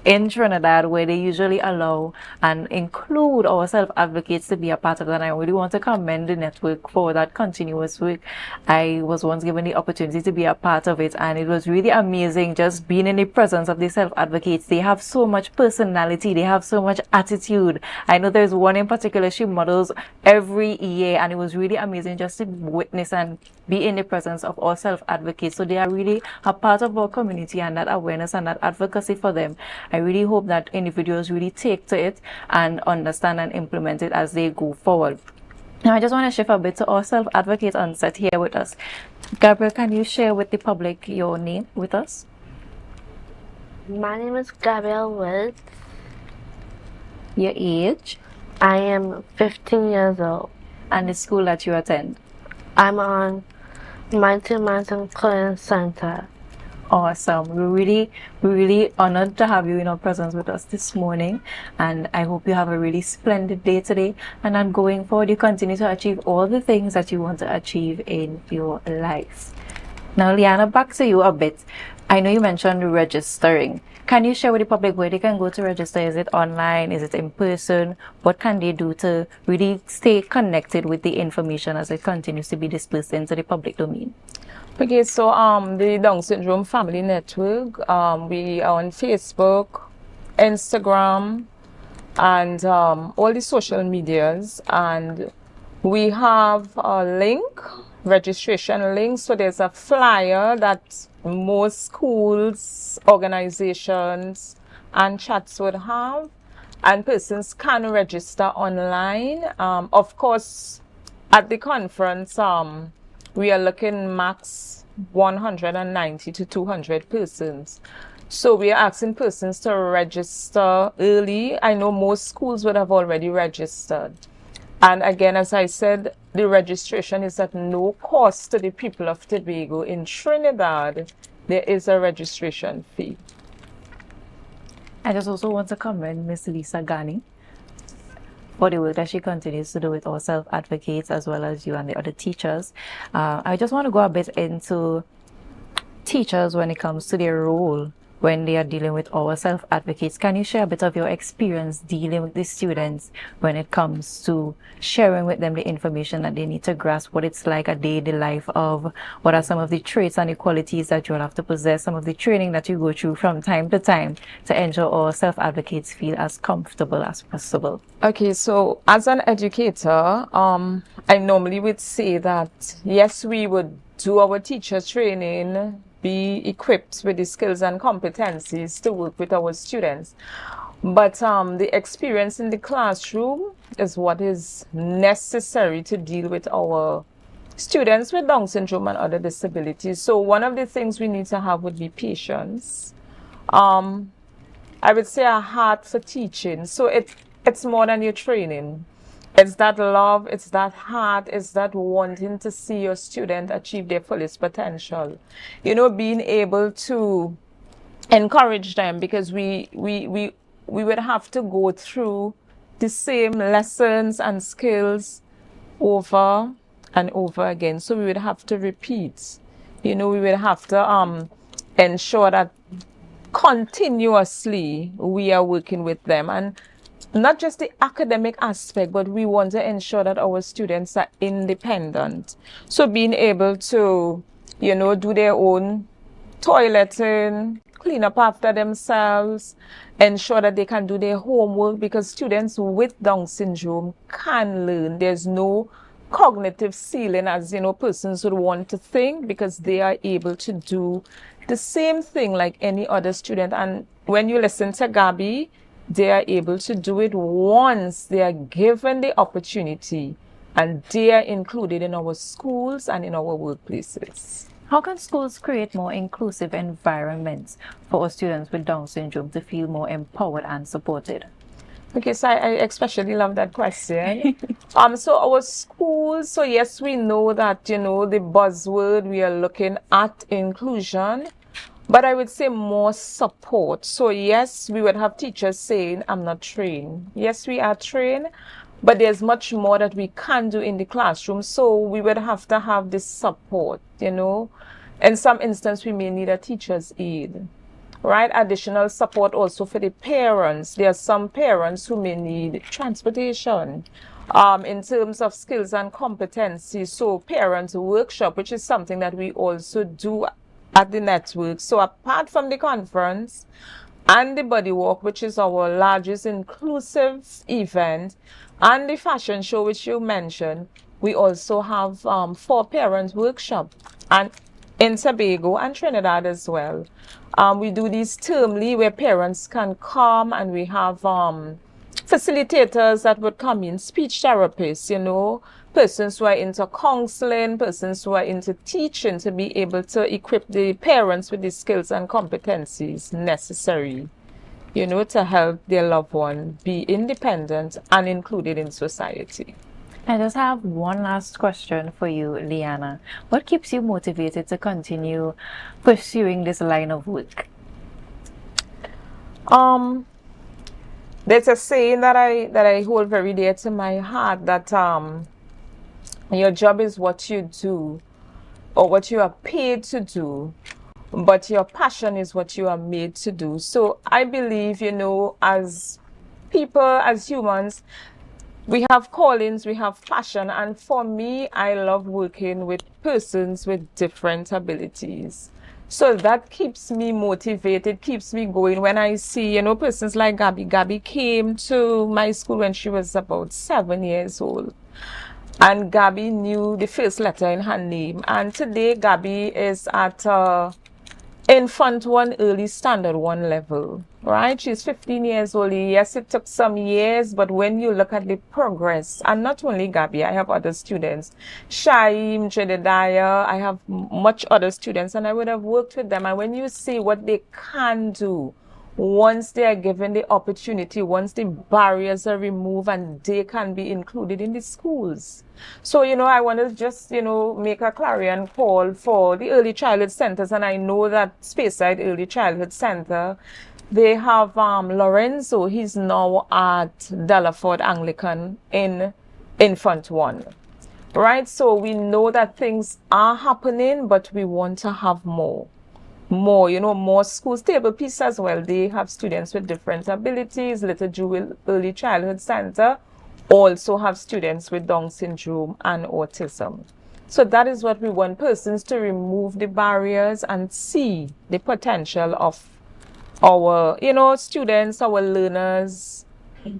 in Trinidad where they usually allow and include our self-advocates to be a part of that. And I really want to commend the network for that continuous work. I was once given the opportunity to be a part of it, and it was really amazing just being in the presence of the self-advocates. They have so much personality, they have so much attitude. I know there's one in particular, she models every year, and it was really amazing just to witness and be in the presence of all self-advocates. So they are really a part of our community, and that awareness and that advocacy for them, I really hope that individuals really take to it and understand and implement it as they go forward. Now, I just want to shift a bit to our self-advocate on set here with us. Gabriel, can you share with the public your name with us? My name is Gabriel Woods. Your age? I am 15 years old. And the school that you attend? I'm on Mighty Mountain Clearance Center. Awesome. We're really honored to have you in our presence with us this morning, and I hope you have a really splendid day today, and that going forward you continue to achieve all the things that you want to achieve in your life. Now, Liana, back to you a bit. I know you mentioned registering. Can you share with the public where they can go to register? Is it online? Is it in person? What can they do to really stay connected with the information as it continues to be dispersed into the public domain? Okay, so the Down Syndrome Family Network, we are on Facebook, Instagram, and all the social medias, and we have a link, registration link. So there's a flyer that most schools, organizations, and chats would have, and persons can register online. Of course, at the conference, we are looking max 190 to 200 persons. So we are asking persons to register early. I know most schools would have already registered. And again, as I said, the registration is at no cost to the people of Tobago. In Trinidad, there is a registration fee. I just also want to commend Miss Lisa Ghani for the work that she continues to do with our self-advocates as well as you and the other teachers. I just want to go a bit into teachers when it comes to their role when they are dealing with our self-advocates. Can you share a bit of your experience dealing with the students when it comes to sharing with them the information that they need to grasp what it's like a day in the life of, what are some of the traits and the qualities that you'll have to possess, some of the training that you go through from time to time to ensure our self-advocates feel as comfortable as possible? Okay, so as an educator, I normally would say that yes, we would do our teacher training, be equipped with the skills and competencies to work with our students. But the experience in the classroom is what is necessary to deal with our students with Down syndrome and other disabilities. So one of the things we need to have would be patience. I would say a heart for teaching. So it's more than your training. It's that love, it's that heart, it's that wanting to see your student achieve their fullest potential. You know, being able to encourage them, because we would have to go through the same lessons and skills over and over again. So we would have to repeat. You know, we would have to ensure that continuously we are working with them, and not just the academic aspect, but we want to ensure that our students are independent. So being able to, you know, do their own toileting, clean up after themselves, ensure that they can do their homework, because students with Down syndrome can learn. There's no cognitive ceiling, as you know, persons would want to think, because they are able to do the same thing like any other student. And when you listen to Gabby, they are able to do it once they are given the opportunity, and they are included in our schools and in our workplaces. How can schools create more inclusive environments for our students with Down syndrome to feel more empowered and supported? Okay, so I especially love that question. So our schools, so yes, we know that, you know, the buzzword, we are looking at inclusion, but I would say more support. So yes, we would have teachers saying, I'm not trained. Yes, we are trained, but there's much more that we can do in the classroom. So we would have to have this support, you know. In some instances, we may need a teacher's aid, right? Additional support also for the parents. There are some parents who may need transportation in terms of skills and competencies. So parents workshop, which is something that we also do at the network. So apart from the conference and the body walk, which is our largest inclusive event, and the fashion show, which you mentioned, we also have 4 parents workshop, and in Tobago and Trinidad as well. We do these termly where parents can come, and we have facilitators that would come in, speech therapists, you know, persons who are into counseling, persons who are into teaching, to be able to equip the parents with the skills and competencies necessary, you know, to help their loved one be independent and included in society. I just have one last question for you, Liana. What keeps you motivated to continue pursuing this line of work? There's a saying that I hold very dear to my heart, that your job is what you do or what you are paid to do, but your passion is what you are made to do. So I believe, you know, as people, as humans, we have callings, we have passion, and for me, I love working with persons with different abilities. So that keeps me motivated, keeps me going. When I see, you know, persons like Gabby. Gabby came to my school when she was about 7 years old. And Gabby knew the first letter in her name. And today, Gabby is at infant 1, early standard 1 level, right? She's 15 years old. Yes, it took some years, but when you look at the progress, and not only Gabby, I have other students, Shaim, Jedediah, I have much other students, and I would have worked with them. And when you see what they can do once they are given the opportunity, once the barriers are removed, and they can be included in the schools. So, I want to just, make a clarion call for the early childhood centers. And I know that Speyside Early Childhood Center, they have Lorenzo. He's now at Delaford Anglican in Infant 1. Right? So we know that things are happening, but we want to have more, more schools. Table Peace as well. They have students with different abilities. Little Jewel Early Childhood Center also have students with Down syndrome and autism. So that is what we want, persons to remove the barriers and see the potential of our, students, our learners,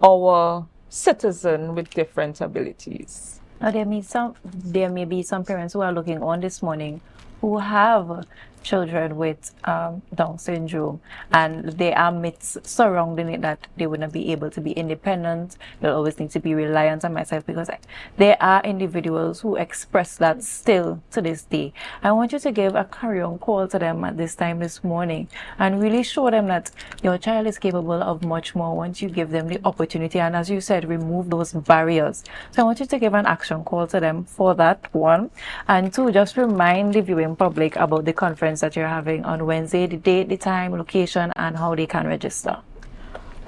our citizens with different abilities. Now, there may be some parents who are looking on this morning who have children with Down syndrome, and there are myths surrounding it that they wouldn't be able to be independent. They'll always need to be reliant on myself, because there are individuals who express that still to this day. I want you to give a carry-on call to them at this time this morning and really show them that your child is capable of much more once you give them the opportunity, and as you said, remove those barriers. So I want you to give an action call to them for that, one, and two, just remind the viewing public about the conference that you're having on Wednesday, the date, the time, location, and how they can register.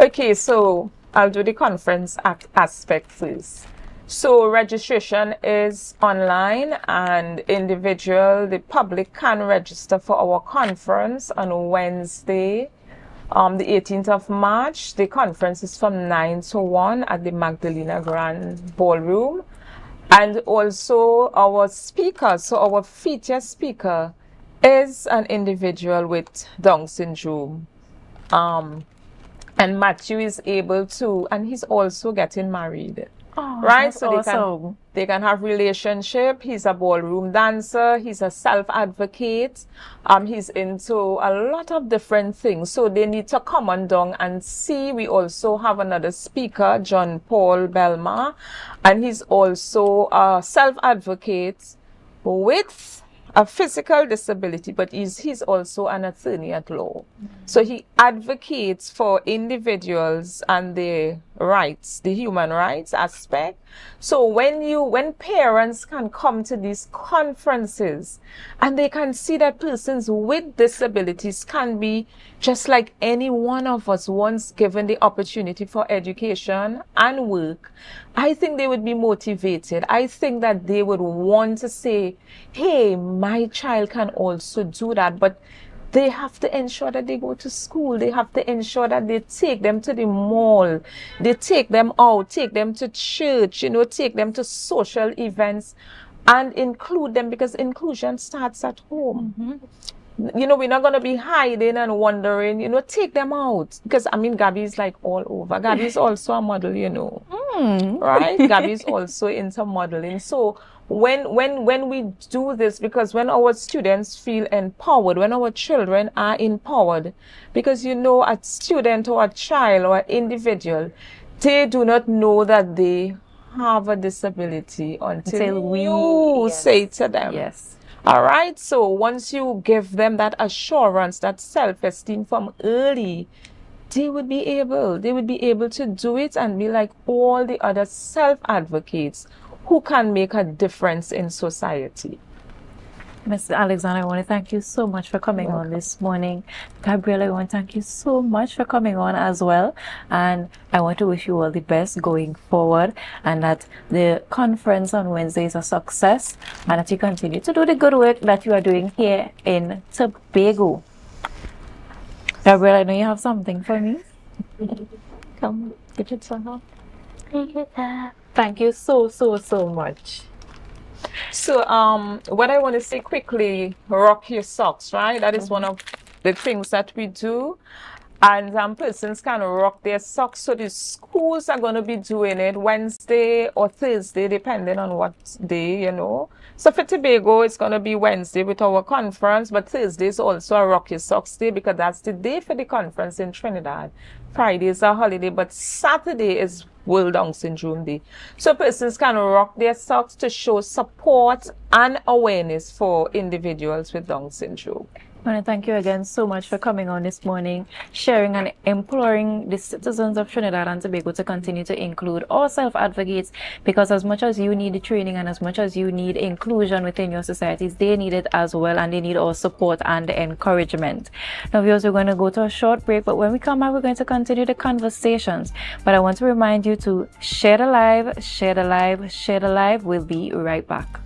Okay, so I'll do the conference aspect first. So registration is online and individual. The public can register for our conference on Wednesday, the 18th of March. The conference is from 9 to 1 at the Magdalena Grand Ballroom. And also our speaker, so our featured speaker is an individual with Down syndrome. And Matthew is able to, and he's also getting married. Oh, right? So awesome. They can have relationship. He's a ballroom dancer. He's a self-advocate. He's into a lot of different things. So they need to come on down and see. We also have another speaker, John Paul Belma, and he's also a self-advocate with a physical disability, but he's also an attorney at law. So he advocates for individuals and their rights, the human rights aspect. So when parents can come to these conferences and they can see that persons with disabilities can be just like any one of us once given the opportunity for education and work, I think they would be motivated. I think that they would want to say, hey, my child can also do that, but they have to ensure that they go to school. They have to ensure that they take them to the mall. They take them out, take them to church, take them to social events and include them, because inclusion starts at home. We're not going to be hiding and wondering, take them out. Because, Gabby's like all over. Gabby's also a model, right? Gabby's also into modeling. So when we do this, because when our students feel empowered, when our children are empowered, because a student or a child or an individual, they do not know that they have a disability until we say to them. Yes. All right. So once you give them that assurance, that self-esteem from early, they would be able to do it and be like all the other self-advocates who can make a difference in society. Mr. Alexander, I want to thank you so much for coming on this morning. Gabrielle, I want to thank you so much for coming on as well. And I want to wish you all the best going forward, and that the conference on Wednesday is a success, and that you continue to do the good work that you are doing here in Tobago. Gabrielle, I know you have something for me. Come, give it some. Thank you, Dad. Thank you so much. So what I want to say quickly, rock your socks, right? That is one of the things that we do. And persons can rock their socks. So the schools are going to be doing it Wednesday or Thursday, depending on what day, So for Tobago, it's going to be Wednesday with our conference, but Thursday is also a rock your socks day, because that's the day for the conference in Trinidad. Friday is a holiday, but Saturday is World Down Syndrome Day. So persons can rock their socks to show support and awareness for individuals with Down syndrome. I want to thank you again so much for coming on this morning, sharing and imploring the citizens of Trinidad and Tobago to continue to include all self-advocates, because as much as you need the training and as much as you need inclusion within your societies, they need it as well, and they need our support and encouragement. Now, viewers, we're going to go to a short break, but when we come back, we're going to continue the conversations. But I want to remind you to share the live, share the live, share the live. We'll be right back.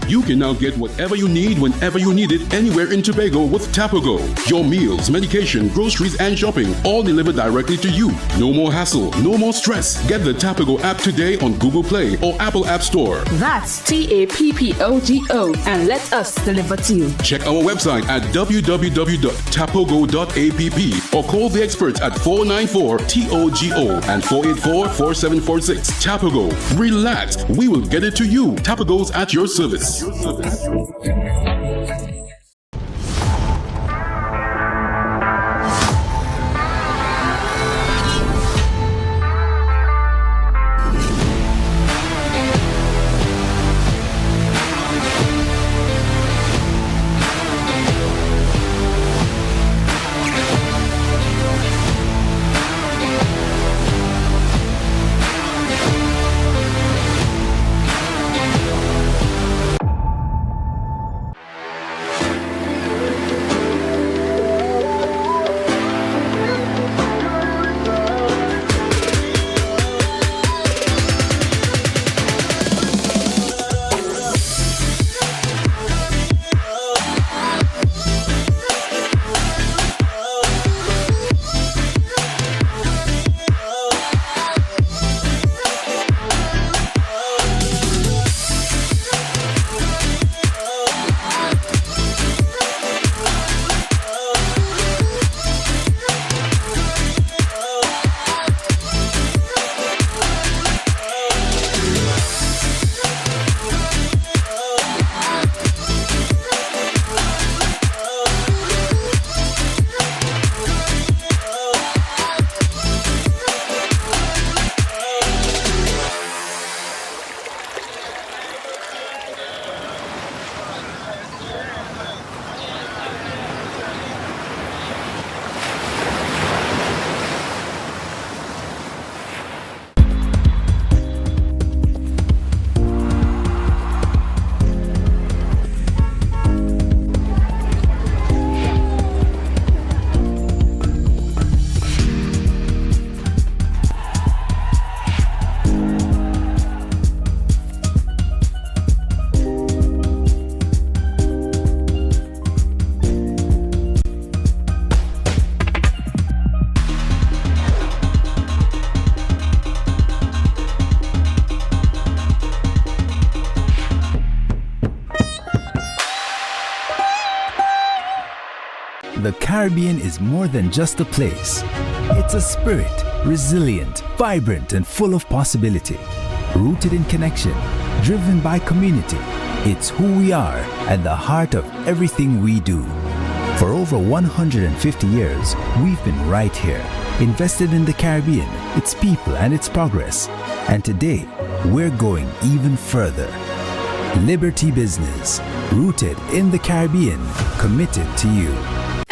You can now get whatever you need whenever you need it anywhere in Tobago with Tobago. Your meals, medication, groceries, and shopping all delivered directly to you. No more hassle, no more stress. Get the Tobago app today on Google Play or Apple App Store. That's TAPPOGO, and let us deliver to you. Check our website at www.tapogo.app or call the experts at 494-TOGO and 484-4746. Tobago. Relax. We will get it to you. Tobago's at your service. Caribbean is more than just a place. It's a spirit, resilient, vibrant, and full of possibility. Rooted in connection, driven by community. It's who we are at the heart of everything we do. For over 150 years, we've been right here, invested in the Caribbean, its people, and its progress. And today, we're going even further. Liberty Business, rooted in the Caribbean, committed to you.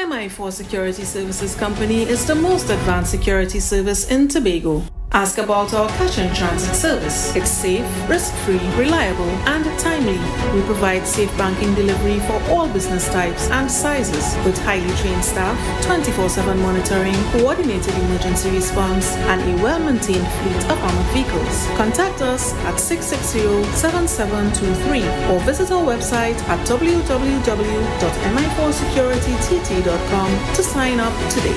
MI4 Security Services Company is the most advanced security service in Tobago. Ask about our cash and transit service. It's safe, risk-free, reliable, and timely. We provide safe banking delivery for all business types and sizes with highly trained staff, 24/7 monitoring, coordinated emergency response, and a well-maintained fleet of armored vehicles. Contact us at 660-7723 or visit our website at www.mi4securitytt.com to sign up today.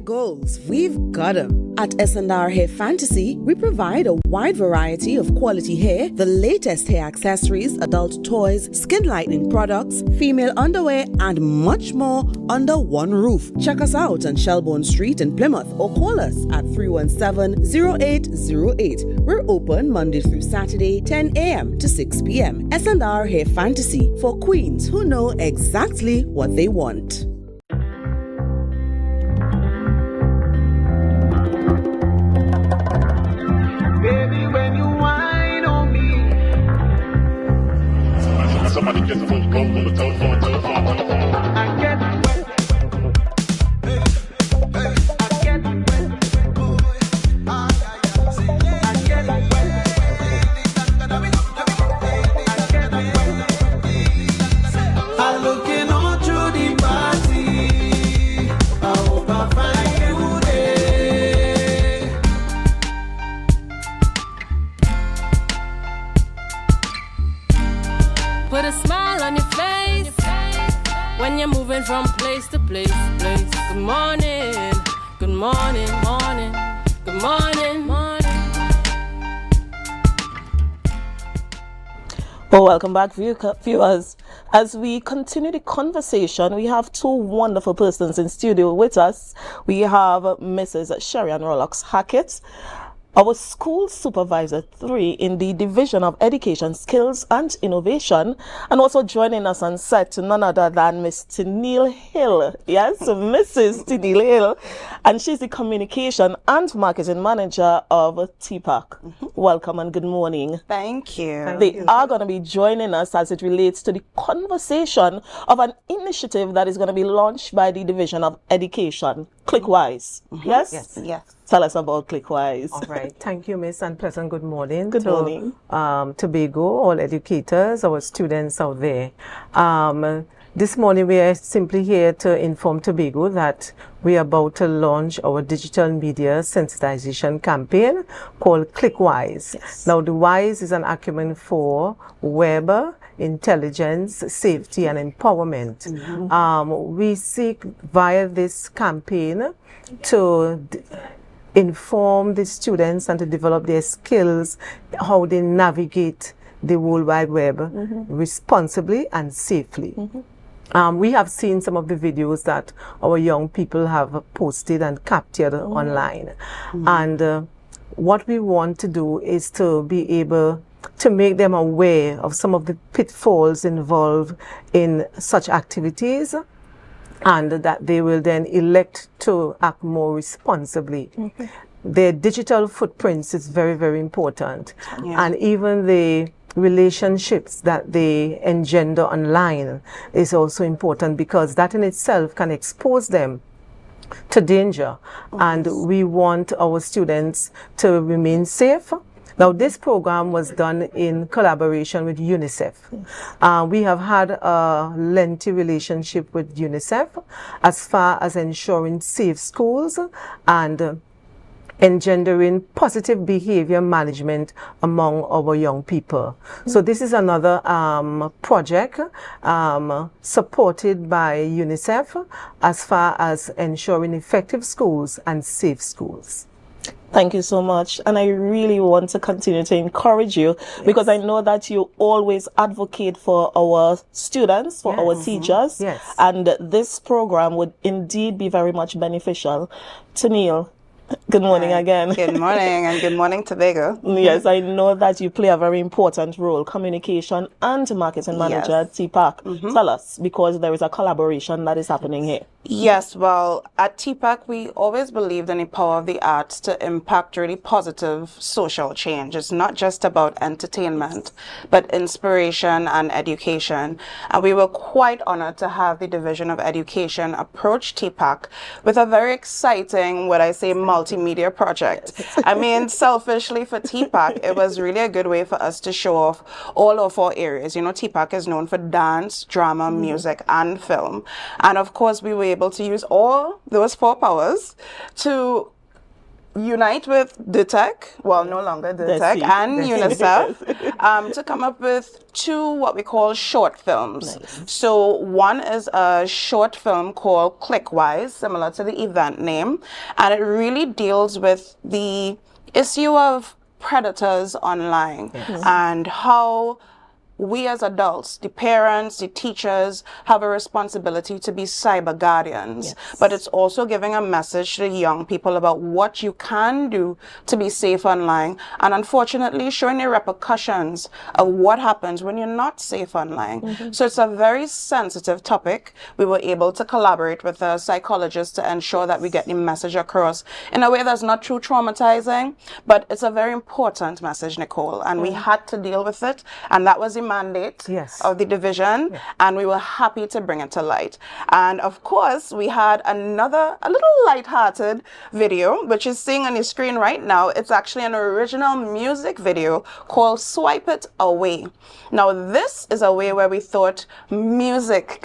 Goals, we've got them. At S&R Hair Fantasy, we provide a wide variety of quality hair, the latest hair accessories, adult toys, skin lightening products, female underwear, and much more under one roof. Check us out on Shelbourne Street in Plymouth or call us at 317-0808. We're open Monday through Saturday, 10 a.m. to 6 p.m. S&R Hair Fantasy for queens who know exactly what they want. Baby, when you whine on me, somebody gets a phone call on the telephone. I get wet. I get wet. I'm looking all through the party. I hope I find you there. Put a smile on your face when you're moving from place to place. Good morning, good morning, morning, good morning, morning. Well, welcome back, viewers. As we continue the conversation, we have two wonderful persons in studio with us. We have Mrs. Sherry-Ann Rollocks Hackett, our School Supervisor 3 in the Division of Education, Skills and Innovation, and also joining us on set, none other than Miss Tennille Hill. Yes, Mrs. Tennille Hill, and she's the Communication and Marketing Manager of TPAC. Welcome and good morning. Thank you. They are going to be joining us as it relates to the conversation of an initiative that is going to be launched by the Division of Education, Clickwise. Yes? Yes. Tell us about Clickwise. All right. Thank you, Miss, and pleasant good morning. Good morning. Tobago, all educators, our students out there. This morning we are simply here to inform Tobago that we are about to launch our digital media sensitization campaign called Clickwise. Yes. Now, the WISE is an acronym for Web, Intelligence, Safety, and Empowerment. We seek via this campaign to inform the students and to develop their skills, how they navigate the World Wide Web responsibly and safely. We have seen some of the videos that our young people have posted and captured online. And what we want to do is to be able to make them aware of some of the pitfalls involved in such activities, and that they will then elect to act more responsibly. Their digital footprints is very, very important. And even the relationships that they engender online is also important, because that in itself can expose them to danger. And we want our students to remain safe, Now, this program was done in collaboration with UNICEF. We have had a lengthy relationship with UNICEF as far as ensuring safe schools and engendering positive behavior management among our young people. So this is another project supported by UNICEF as far as ensuring effective schools and safe schools. Thank you so much. And I really want to continue to encourage you because I know that you always advocate for our students, for our teachers. And this program would indeed be very much beneficial. Neil, good morning again. Good morning, and good morning, Tobago. Yes, I know that you play a very important role, communication and marketing manager at TPAC. Tell us, because there is a collaboration that is happening here. Yes, well, at TPAC, we always believed in the power of the arts to impact really positive social change. It's not just about entertainment, but inspiration and education. And we were quite honored to have the Division of Education approach TPAC with a very exciting, what I say, multimedia project. I mean, selfishly for TPAC, it was really a good way for us to show off all of our areas. You know, TPAC is known for dance, drama, music, and film. And of course, we were able to use all those 4 powers to unite with DTEC, well, no longer DTEC, and UNICEF to come up with 2 what we call short films. So one is a short film called Clickwise, similar to the event name, and it really deals with the issue of predators online and how we as adults, the parents, the teachers, have a responsibility to be cyber guardians. But it's also giving a message to young people about what you can do to be safe online, and unfortunately showing the repercussions of what happens when you're not safe online. So it's a very sensitive topic. We were able to collaborate with a psychologist to ensure that we get the message across in a way that's not too traumatizing, but it's a very important message, Nicole, and we had to deal with it, and that was the mandate of the division, and we were happy to bring it to light. And of course, we had a little light-hearted video, which is seeing on the screen right now. It's actually an original music video called Swipe It Away. Now, this is a way where we thought music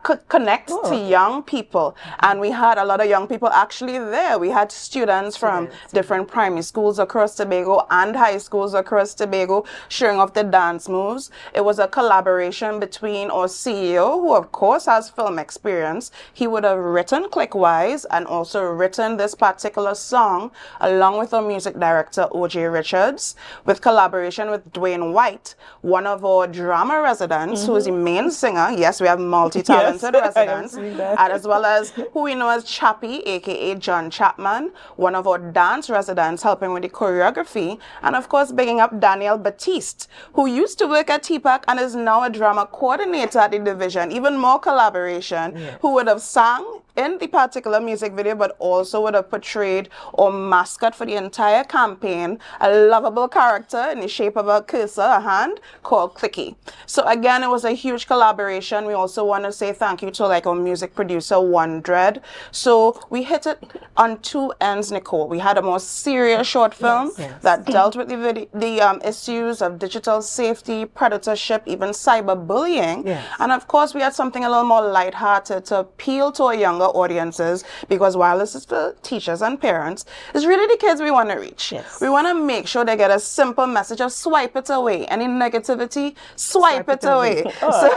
could connect to young people, and we had a lot of young people actually there. We had students from different primary schools across Tobago and high schools across Tobago showing off the dance moves. It was a collaboration between our CEO, who of course has film experience. He would have written Clickwise and also written this particular song along with our music director, OJ Richards, with collaboration with Dwayne White, one of our drama residents, who is the main singer. Yes, we have multi-talented residents, and as well as who we know as Chappie, aka John Chapman, one of our dance residents helping with the choreography, and of course bigging up Daniel Batiste, who used to work at TPAC and is now a drama coordinator at the division. Even more collaboration, who would have sang in the particular music video, but also would have portrayed our mascot for the entire campaign, a lovable character in the shape of a cursor, a hand, called Clicky. So again, it was a huge collaboration. We also want to say thank you to like our music producer, One Dread. So we hit it on 2 ends, Nicole. We had a more serious short film that dealt with the issues of digital safety, predatorship, even cyberbullying. And of course, we had something a little more lighthearted to appeal to our younger audiences, because while this is for teachers and parents, it's really the kids we want to reach. We want to make sure they get a simple message of swipe it away. Any negativity, swipe it away. So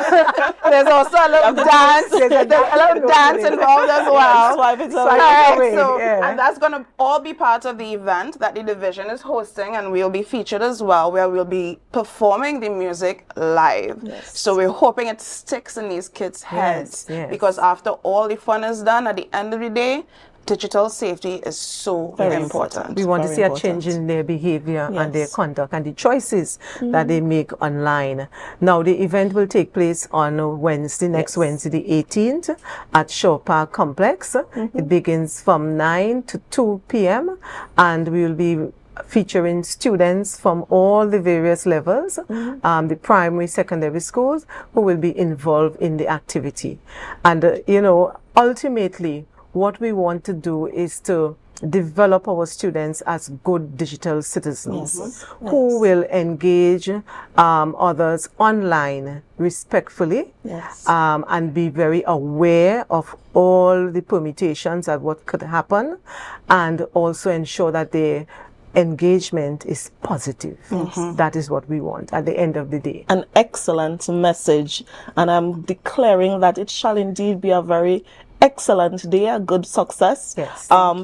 there's also a little dance, involved as well. Swipe it away. So, and that's going to all be part of the event that the division is hosting, and we'll be featured as well, where we'll be performing the music live. So we're hoping it sticks in these kids' heads, because after all the fun is done, at the end of the day, digital safety is so important. We want to see a change in their behavior and their conduct and the choices that they make online. Now, the event will take place on Wednesday, next Wednesday, the 18th at Shaw Park Complex. It begins from 9 to 2 p.m. and we will be featuring students from all the various levels, the primary, secondary schools, who will be involved in the activity. And, you know, ultimately, what we want to do is to develop our students as good digital citizens who will engage others online respectfully and be very aware of all the permutations of what could happen, and also ensure that their engagement is positive. That is what we want at the end of the day. An excellent message, and I'm declaring that it shall indeed be a very excellent day, a good success.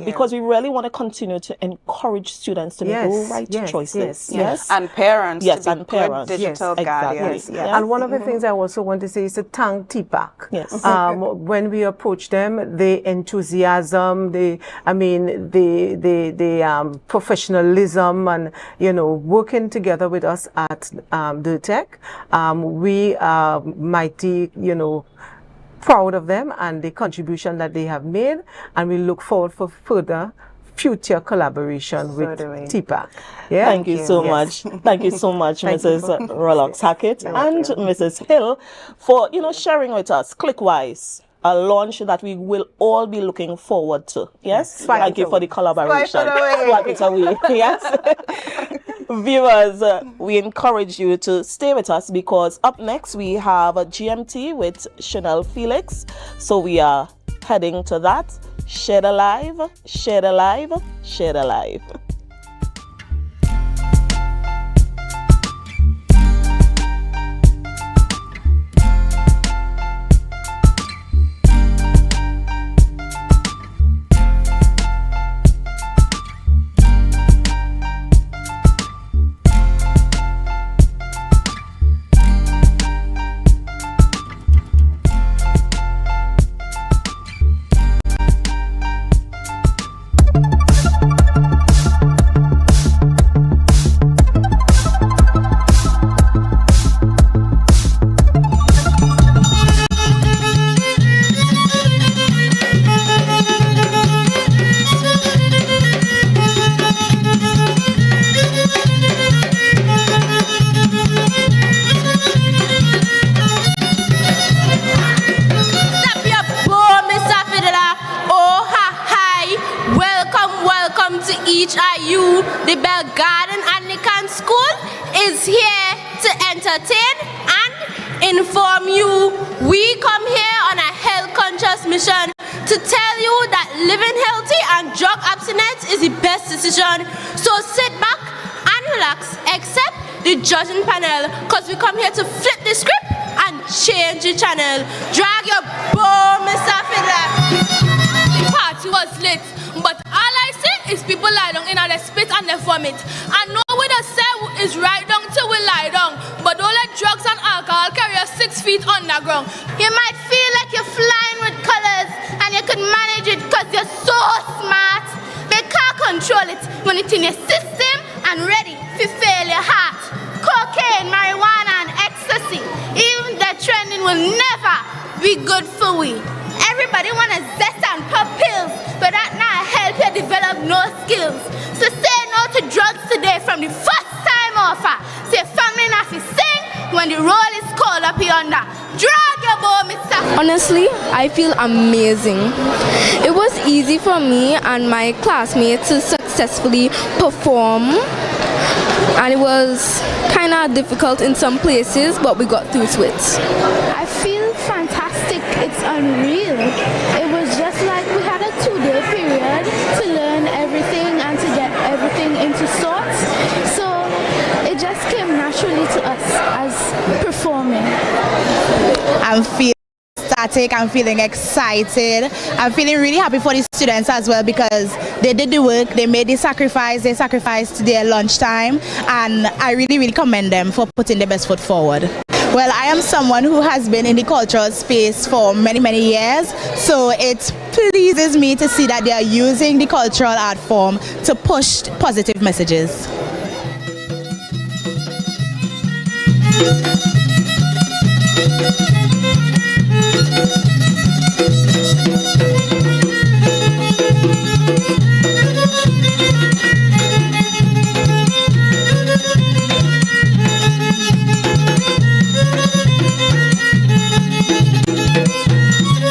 Because we really want to continue to encourage students to make right choices. And parents to be and parents. good digital guardians. And one of the things I also want to say is to thank TPAC. When we approach them, the enthusiasm, the professionalism, and working together with us at DIRTEC, we are mighty, proud of them and the contribution that they have made, and we look forward for further future collaboration with TPAC. Thank you so much. Thank you so much, Mrs. Rolox Hackett and Mrs. Hill, for sharing with us Clickwise, a launch that we will all be looking forward to. Thank you for the collaboration. Swipe it away. Viewers, we encourage you to stay with us, because up next we have a GMT with Chanel Felix. So we are heading to that. Shared Alive, Shared Alive, Shared Alive. The Bell Garden Anglican School is here to entertain and inform you. We come here on a health-conscious mission to tell you that living healthy and drug abstinence is the best decision. So sit back and relax, except the judging panel, because we come here to flip the script and change the channel. Drag your bow, Mr. Fiddler. The party was lit, but all I see is people lie down in their spit and their vomit. And know what I say is right down till we lie down, but don't let drugs and alcohol carry us 6 feet underground. You might feel like you're flying with colors, and you can manage it because you're so smart. They can't control it when it's in your system and ready to fail your heart. Cocaine, marijuana, and ecstasy, even the trending, will never be good for we. Everybody wanna zest and pop pills, but that not help you develop no skills. So say no to drugs today from the first time offer. Say family not to sing when the roll is called up yonder. Drag your bow, Mr. Honestly, I feel amazing. It was easy for me and my classmates to successfully perform, and it was kind of difficult in some places, but we got through to it. I feel fantastic. It's unreal. It was just like we had a 2-day period to learn everything and to get everything into sorts. So it just came naturally to us as performing. I'm feeling ecstatic, I'm feeling excited, I'm feeling really happy for the students as well, because they did the work, they made the sacrifice, they sacrificed their lunchtime, and I really commend them for putting their best foot forward. Well, I am someone who has been in the cultural space for many years, so it pleases me to see that they are using the cultural art form to push positive messages.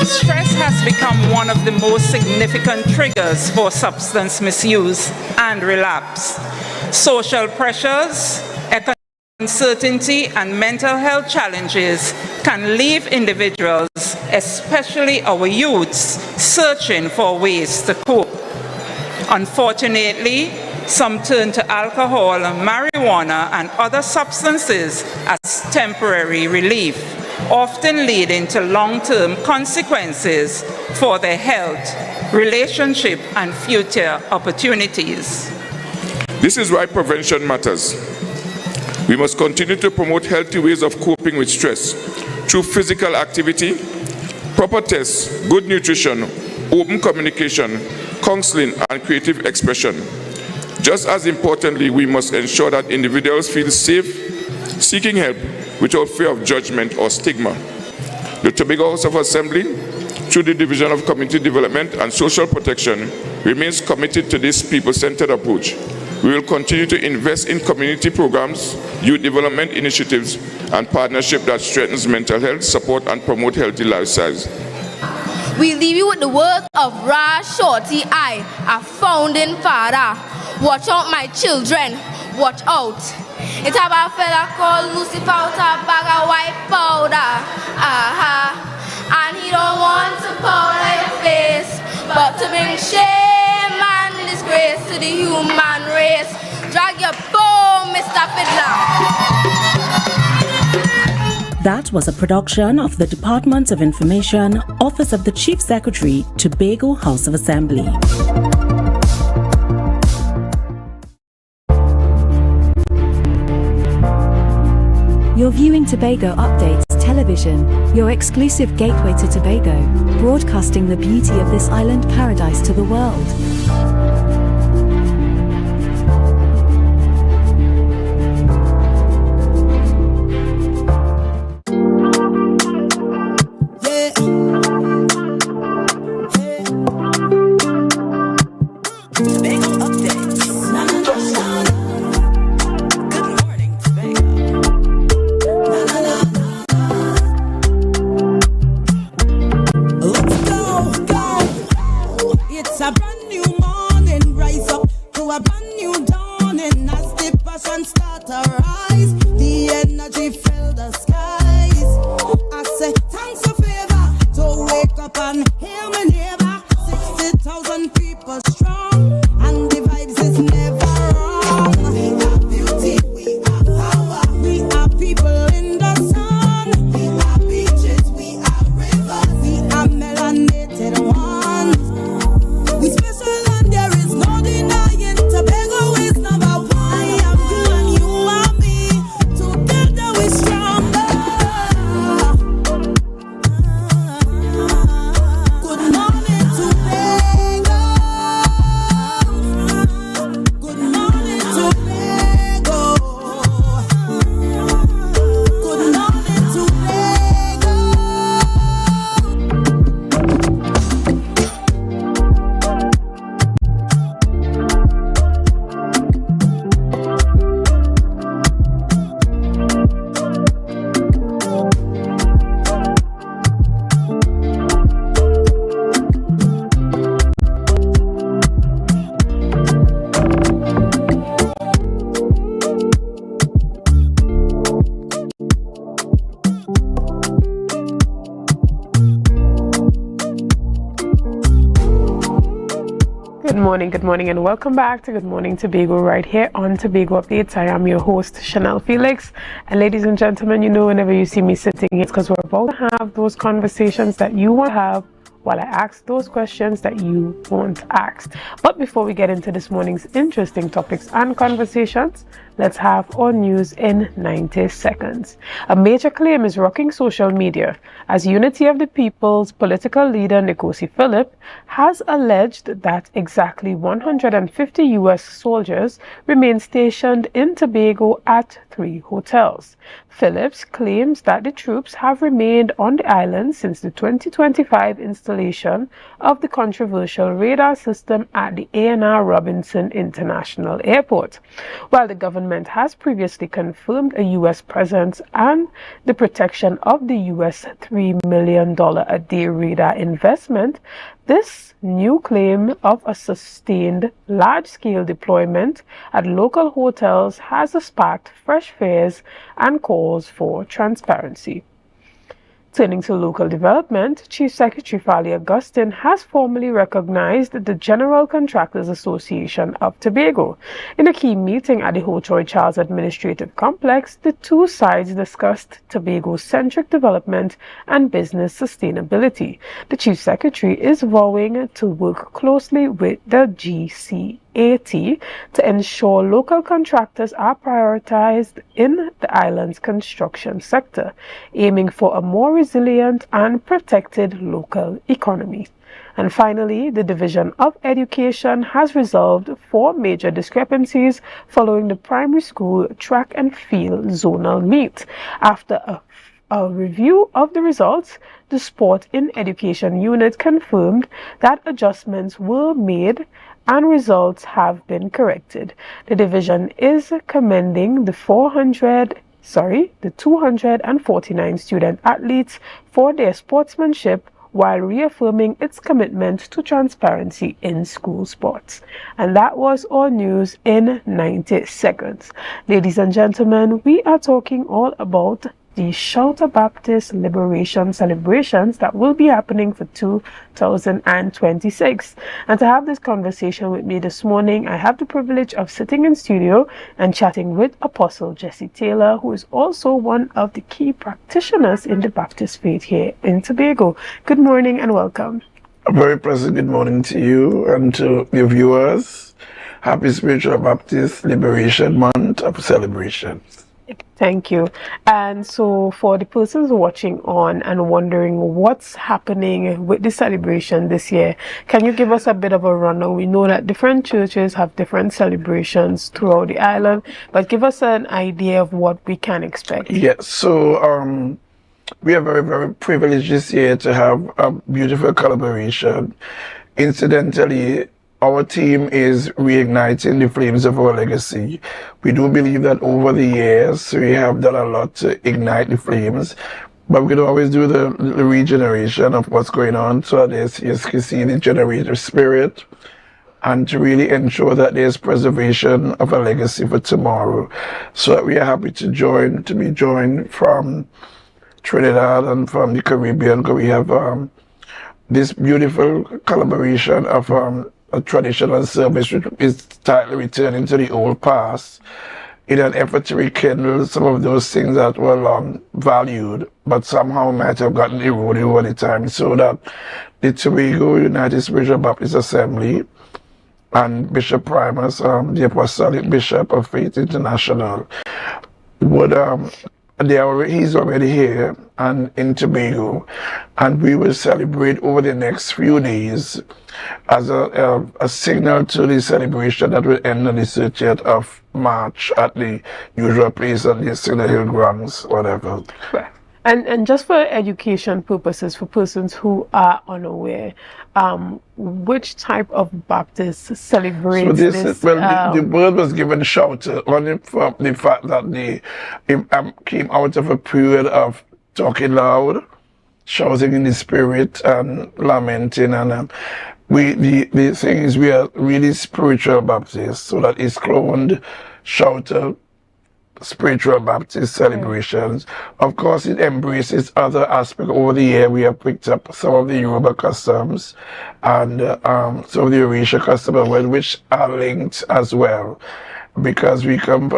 Stress has become one one of the most significant triggers for substance misuse and relapse. Social pressures, economic uncertainty, and mental health challenges can leave individuals, especially our youths, searching for ways to cope. Unfortunately, some turn to alcohol, marijuana, and other substances as temporary relief, often leading to long-term consequences for their health, relationship, and future opportunities. This is why prevention matters. We must continue to promote healthy ways of coping with stress through physical activity, proper tests, good nutrition, open communication, counseling, and creative expression. Just as importantly, we must ensure that individuals feel safe seeking help without fear of judgment or stigma. The Tobago House of Assembly, through the Division of Community Development and Social Protection, remains committed to this people-centered approach. We will continue to invest in community programs, youth development initiatives, and partnership that strengthens mental health, support, and promote healthy lifestyles. We leave you with the words of Ra Shorty I, a founding father. Watch out, my children, watch out. It's about a fella called Lucifer with a bag of white powder. And he don't want to powder your face, but to bring shame and disgrace to the human race. Drag your bone, Mr. Fiddler. That was a production of the Department of Information, Office of the Chief Secretary, Tobago House of Assembly. You're viewing Tobago Updates Television, your exclusive gateway to Tobago, broadcasting the beauty of this island paradise to the world. Good morning, and welcome back to Good Morning Tobago right here on Tobago Updates. I am your host, Chanel Felix. And ladies and gentlemen, you know, whenever you see me sitting, it's because we're about to have those conversations that you want to have while I ask those questions that you want asked. But before we get into this morning's interesting topics and conversations, let's have our news in 90 seconds. A major claim is rocking social media as Unity of the People's political leader Nkosi Philip has alleged that exactly 150 US soldiers remain stationed in Tobago at 3 hotels. Phillips claims that the troops have remained on the island since the 2025 installation of the controversial radar system at the A&R Robinson International Airport. While the governor government has previously confirmed a U.S. presence and the protection of the U.S. $3 million a day radar investment, this new claim of a sustained large-scale deployment at local hotels has sparked fresh fears and calls for transparency. Turning to local development, Chief Secretary Fali Augustine has formally recognized the General Contractors Association of Tobago. In a key meeting at the Ho Choy Charles Administrative Complex, the two sides discussed Tobago-centric development and business sustainability. The Chief Secretary is vowing to work closely with the GCAT to ensure local contractors are prioritized in the island's construction sector, aiming for a more resilient and protected local economy. And finally, the Division of Education has resolved 4 major discrepancies following the primary school track and field zonal meet. After a review of the results, the Sport in Education unit confirmed that adjustments were made and results have been corrected. The division is commending the 249 student athletes for their sportsmanship while reaffirming its commitment to transparency in school sports. And that was all news in 90 seconds. Ladies and gentlemen, we are talking all about the Shelter Baptist Liberation celebrations that will be happening for 2026. And to have this conversation with me this morning, I have the privilege of sitting in studio and chatting with Apostle Jesse Taylor, who is also one of the key practitioners in the Baptist faith here in Tobago. Good morning and welcome. A very pleasant good morning to you and to your viewers. Happy Spiritual Baptist Liberation Month of celebrations. Thank you. And so for the persons watching on and wondering what's happening with the celebration this year, can you give us a bit of a rundown? We know that different churches have different celebrations throughout the island, but give us an idea of what we can expect. Yes, so we are very, very privileged this year to have a beautiful collaboration. Incidentally, our team is reigniting the flames of our legacy. We do believe that over the years, we have done a lot to ignite the flames, but we can always do the regeneration of what's going on so that you can see the generator spirit and to really ensure that there's preservation of a legacy for tomorrow. So that we are happy to be joined from Trinidad and from the Caribbean, because we have this beautiful collaboration of a traditional service which is tightly returning to the old past in an effort to rekindle some of those things that were long valued but somehow might have gotten eroded over the time, so that the Tobago United Spiritual Baptist Assembly and Bishop Primus, the Apostolic Bishop of Faith International, would he's already here and in Tobago, and we will celebrate over the next few days as a signal to the celebration that will end on the 30th of March at the usual place on the Signal Hill grounds, whatever. And just for education purposes, for persons who are unaware, which type of Baptist celebrates this? The word was given Shelter only from the fact that they came out of a period of talking loud, shouting in the spirit, and lamenting. And the thing is, we are really spiritual Baptists, so that it's cloned Shelter Spiritual Baptist celebrations. Of course, it embraces other aspects. Over the year, we have picked up some of the Yoruba customs and some of the Orisha customs, which are linked as well, because we come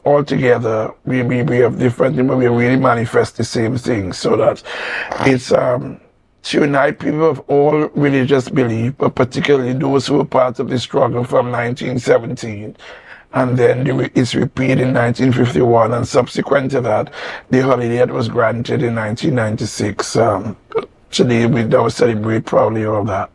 all together. We have different things, but we really manifest the same thing, so that it's to unite people of all religious belief, but particularly those who were part of the struggle from 1917. And then it's repeated in 1951, and subsequent to that, the holiday that was granted in 1996. Today we now celebrate proudly all that.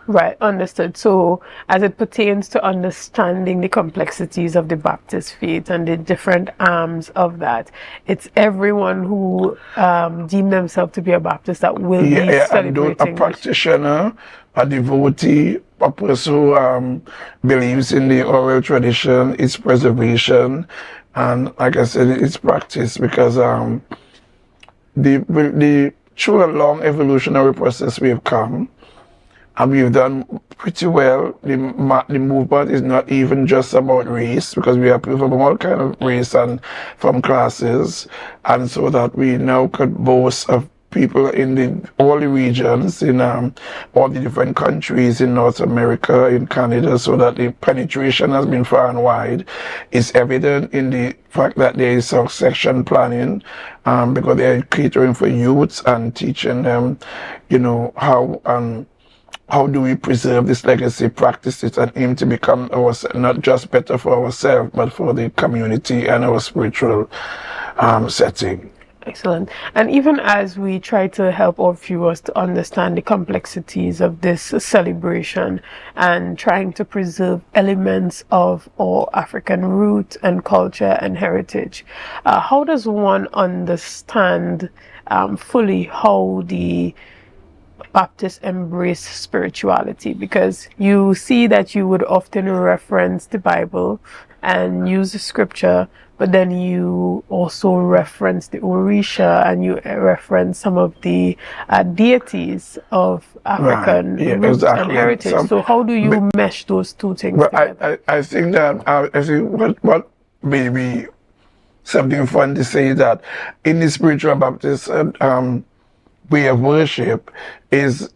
Right, understood. So as it pertains to understanding the complexities of the Baptist faith and the different arms of that, it's everyone who deem themselves to be a Baptist that will be celebrating. And a practitioner a devotee, a person who believes in the oral tradition, its preservation, and like I said, its practice, because through a long evolutionary process we've come, and we've done pretty well. The movement is not even just about race, because we are people from all kind of race and from classes, and so that we now could boast of people in all the regions, in all the different countries in North America, in Canada, so that the penetration has been far and wide. It's evident in the fact that there is succession planning, because they are catering for youths and teaching them, how do we preserve this legacy, practice it, and aim to become not just better for ourselves, but for the community and our spiritual setting. Excellent. And even as we try to help our viewers to understand the complexities of this celebration and trying to preserve elements of our African root and culture and heritage, how does one understand fully how the Baptists embrace spirituality? Because you see that you would often reference the Bible and use the scripture, but then you also reference the Orisha and you reference some of the deities of African roots and heritage. So how do you mesh those two things together? I think that I think what may be something fun to say, that in the spiritual Baptist way of worship is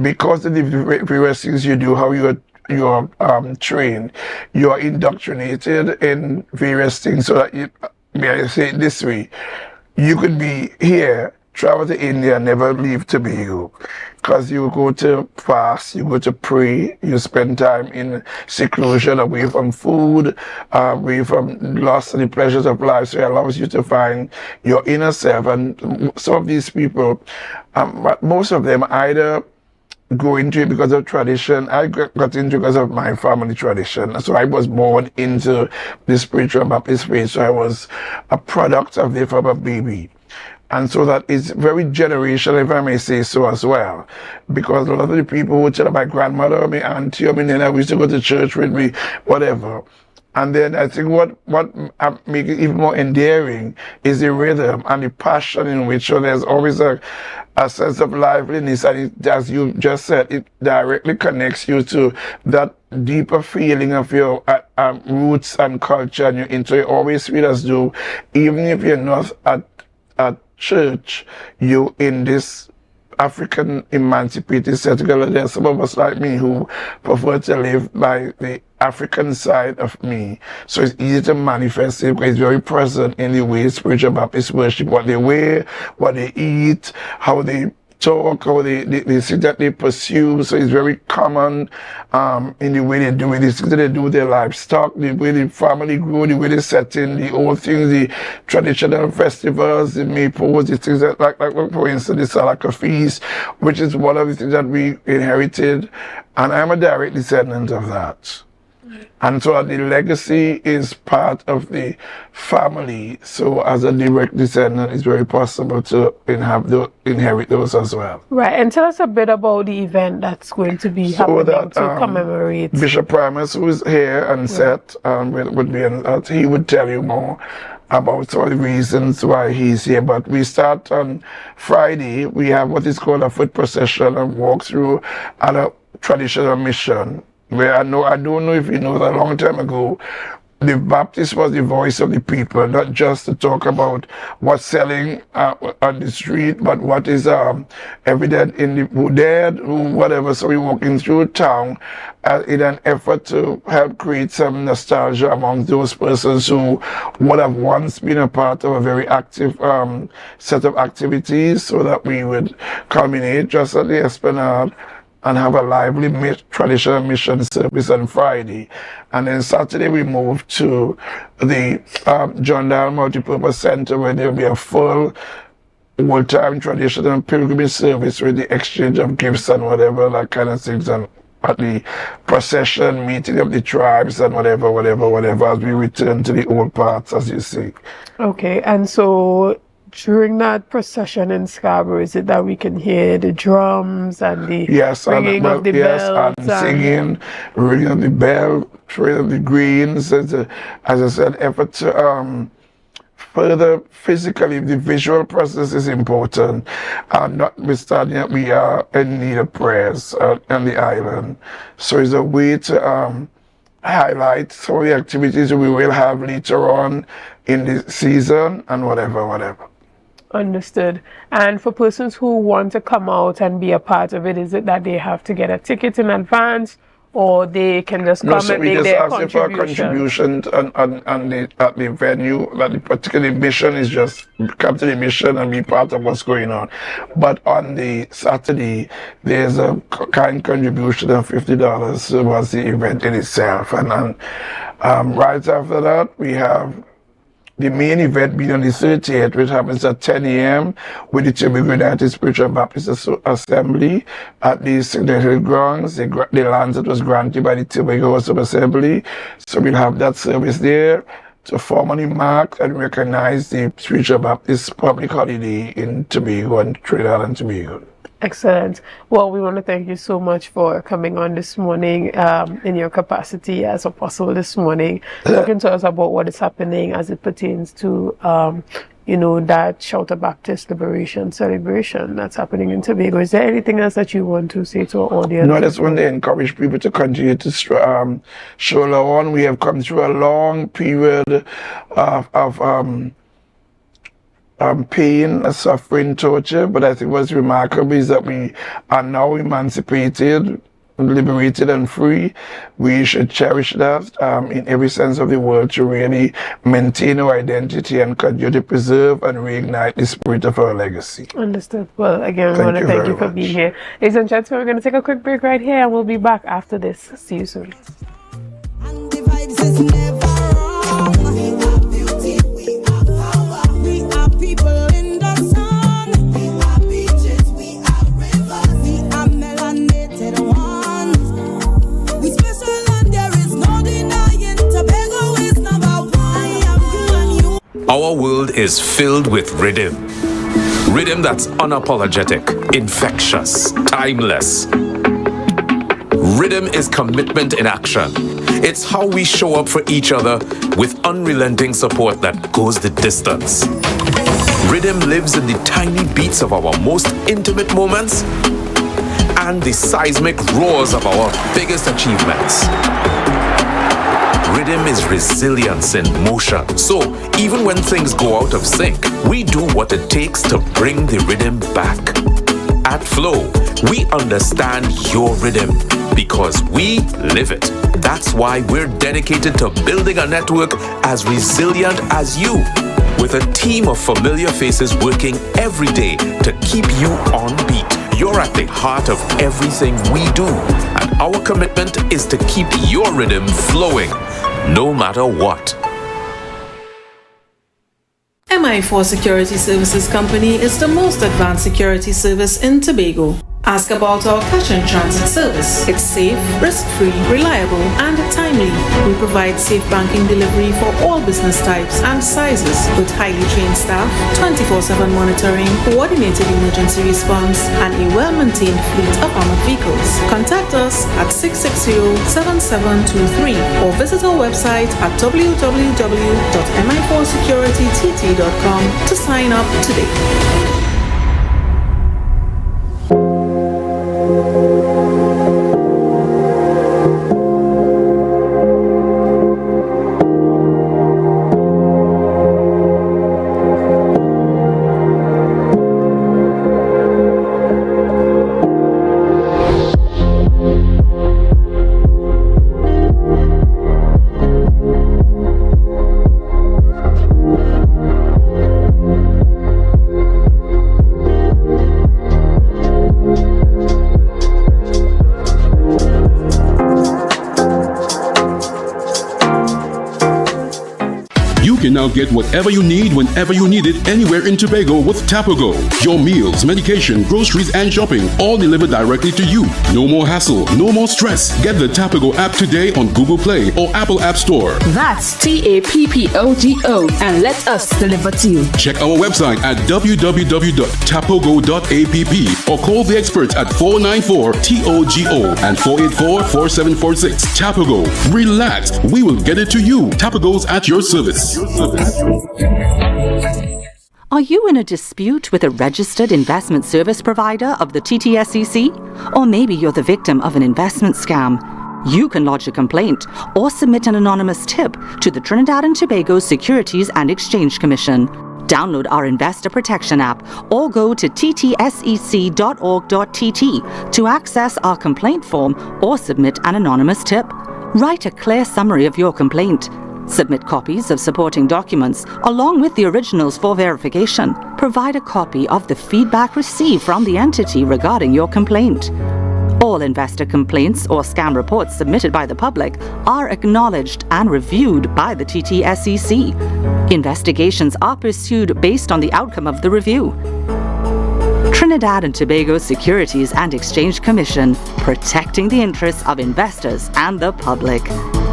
because of the various things you do, how you are trained, you are indoctrinated in various things, so that may I say it this way, you could be here, travel to India, never leave Tobago, because you go to fast, you go to pray, you spend time in seclusion, away from food, away from lust and the pleasures of life, so it allows you to find your inner self. And some of these people, most of them either go into it because of tradition. I got into it because of my family tradition. So I was born into the spiritual Baptist faith, so I was a product of it from a baby. And so that is very generational, if I may say so as well. Because a lot of the people who tell my grandmother, or my auntie, or my nana, we used to go to church with me, whatever. And then I think what makes it even more endearing is the rhythm and the passion in which, so there's always a sense of liveliness, and it, as you just said, it directly connects you to that deeper feeling of your roots and culture, and you're into it. Always feel as though, even if you're not at church, you in this African emancipated setting. There's some of us like me who prefer to live by the African side of me. So it's easy to manifest it, because it's very present in the way spiritual Baptist worship, what they wear, what they eat, how they talk, how they see that they pursue. So it's very common in the way they do it, the things that they do with their livestock, the way the family grow, the way they set in the old things, the traditional festivals, the maypoles, the things that, like for instance, the Salaka feast, which is one of the things that we inherited, and I'm a direct descendant of that. And so the legacy is part of the family. So as a direct descendant, it's very possible to inherit those as well. Right, and tell us a bit about the event that's going to be happening to commemorate. Bishop Primus, who is here and set, would be he would tell you more about all the reasons why he's here. But we start on Friday. We have what is called a foot procession and walk through at a traditional mission, where I don't know if you know that a long time ago, the Baptist was the voice of the people, not just to talk about what's selling on the street, but what is evident in the dead, whatever. So we're walking through town in an effort to help create some nostalgia among those persons who would have once been a part of a very active set of activities, so that we would culminate just at the Esplanade and have a lively traditional mission service on Friday. And then Saturday we move to the John Dial Multipurpose Center, where there will be a full old-time traditional pilgrimage service with the exchange of gifts and whatever, that kind of things, and at the procession, meeting of the tribes and whatever, as we return to the old parts, as you see. Okay, and so during that procession in Scarborough, is it that we can hear the drums and the ringing of the bells? And singing, ringing of the bell, throwing of the greens. As I said, effort to further physically, the visual process is important. Notwithstanding that we are in need of prayers on the island. So it's a way to highlight some of the activities we will have later on in the season and whatever. Understood. And for persons who want to come out and be a part of it, is it that they have to get a ticket in advance, or they can just come and make their contribution? For a contribution at the venue. That the particular mission is just come to the mission and be part of what's going on. But on the Saturday, there's a kind contribution of $50 towards the event in itself. And right after that, we have the main event being on the 30th, which happens at 10 a.m. with the Tobago United Spiritual Baptist Assembly at the Signatory Grounds, the land that was granted by the Tobago House of Assembly. So we'll have that service there to formally mark and recognize the Spiritual Baptist public holiday in Tobago and Trinidad and Tobago. Excellent. Well, we want to thank you so much for coming on this morning in your capacity as apostle this morning, talking to us about what is happening as it pertains to, that Shelter Baptist Liberation celebration that's happening in Tobago. Is there anything else that you want to say to our audience? No, I just want to encourage people to continue to show on. We have come through a long period of pain, suffering, torture, but I think what's remarkable is that we are now emancipated, liberated and free. We should cherish that in every sense of the word to really maintain our identity and continue to preserve and reignite the spirit of our legacy. Understood. Well, again, we want to thank you for being here. Ladies and gentlemen, we're going to take a quick break right here and we'll be back after this. See you soon. Our world is filled with rhythm. Rhythm that's unapologetic, infectious, timeless. Rhythm is commitment in action. It's how we show up for each other with unrelenting support that goes the distance. Rhythm lives in the tiny beats of our most intimate moments and the seismic roars of our biggest achievements. Rhythm is resilience in motion. So even when things go out of sync, we do what it takes to bring the rhythm back. At Flow, we understand your rhythm because we live it. That's why we're dedicated to building a network as resilient as you, with a team of familiar faces working every day to keep you on beat. You're at the heart of everything we do, and our commitment is to keep your rhythm flowing, no matter what. MI4 Security Services Company is the most advanced security service in Tobago. Ask about our cash and transit service. It's safe, risk-free, reliable, and timely. We provide safe banking delivery for all business types and sizes with highly trained staff, 24/7 monitoring, coordinated emergency response, and a well-maintained fleet of armored vehicles. Contact us at 660-7723 or visit our website at www.mi4securitytt.com to sign up today. now get whatever you need whenever you need it anywhere in Tobago with Tobago. Your meals, medication, groceries, and shopping all delivered directly to you. No more hassle, no more stress. Get the Tobago app today on Google Play or Apple App Store. That's TAPPOGO, and let us deliver to you. Check our website at www.tapogo.app or call the experts at 494-TOGO and 484-4746. Tobago. Relax. We will get it to you. Tobago's at your service. Are you in a dispute with a registered investment service provider of the TTSEC? Or maybe you're the victim of an investment scam? You can lodge a complaint or submit an anonymous tip to the Trinidad and Tobago Securities and Exchange Commission. Download our Investor Protection app or go to ttsec.org.tt to access our complaint form or submit an anonymous tip. Write a clear summary of your complaint. Submit copies of supporting documents along with the originals for verification. Provide a copy of the feedback received from the entity regarding your complaint. All investor complaints or scam reports submitted by the public are acknowledged and reviewed by the TTSEC. Investigations are pursued based on the outcome of the review. Trinidad and Tobago Securities and Exchange Commission, protecting the interests of investors and the public.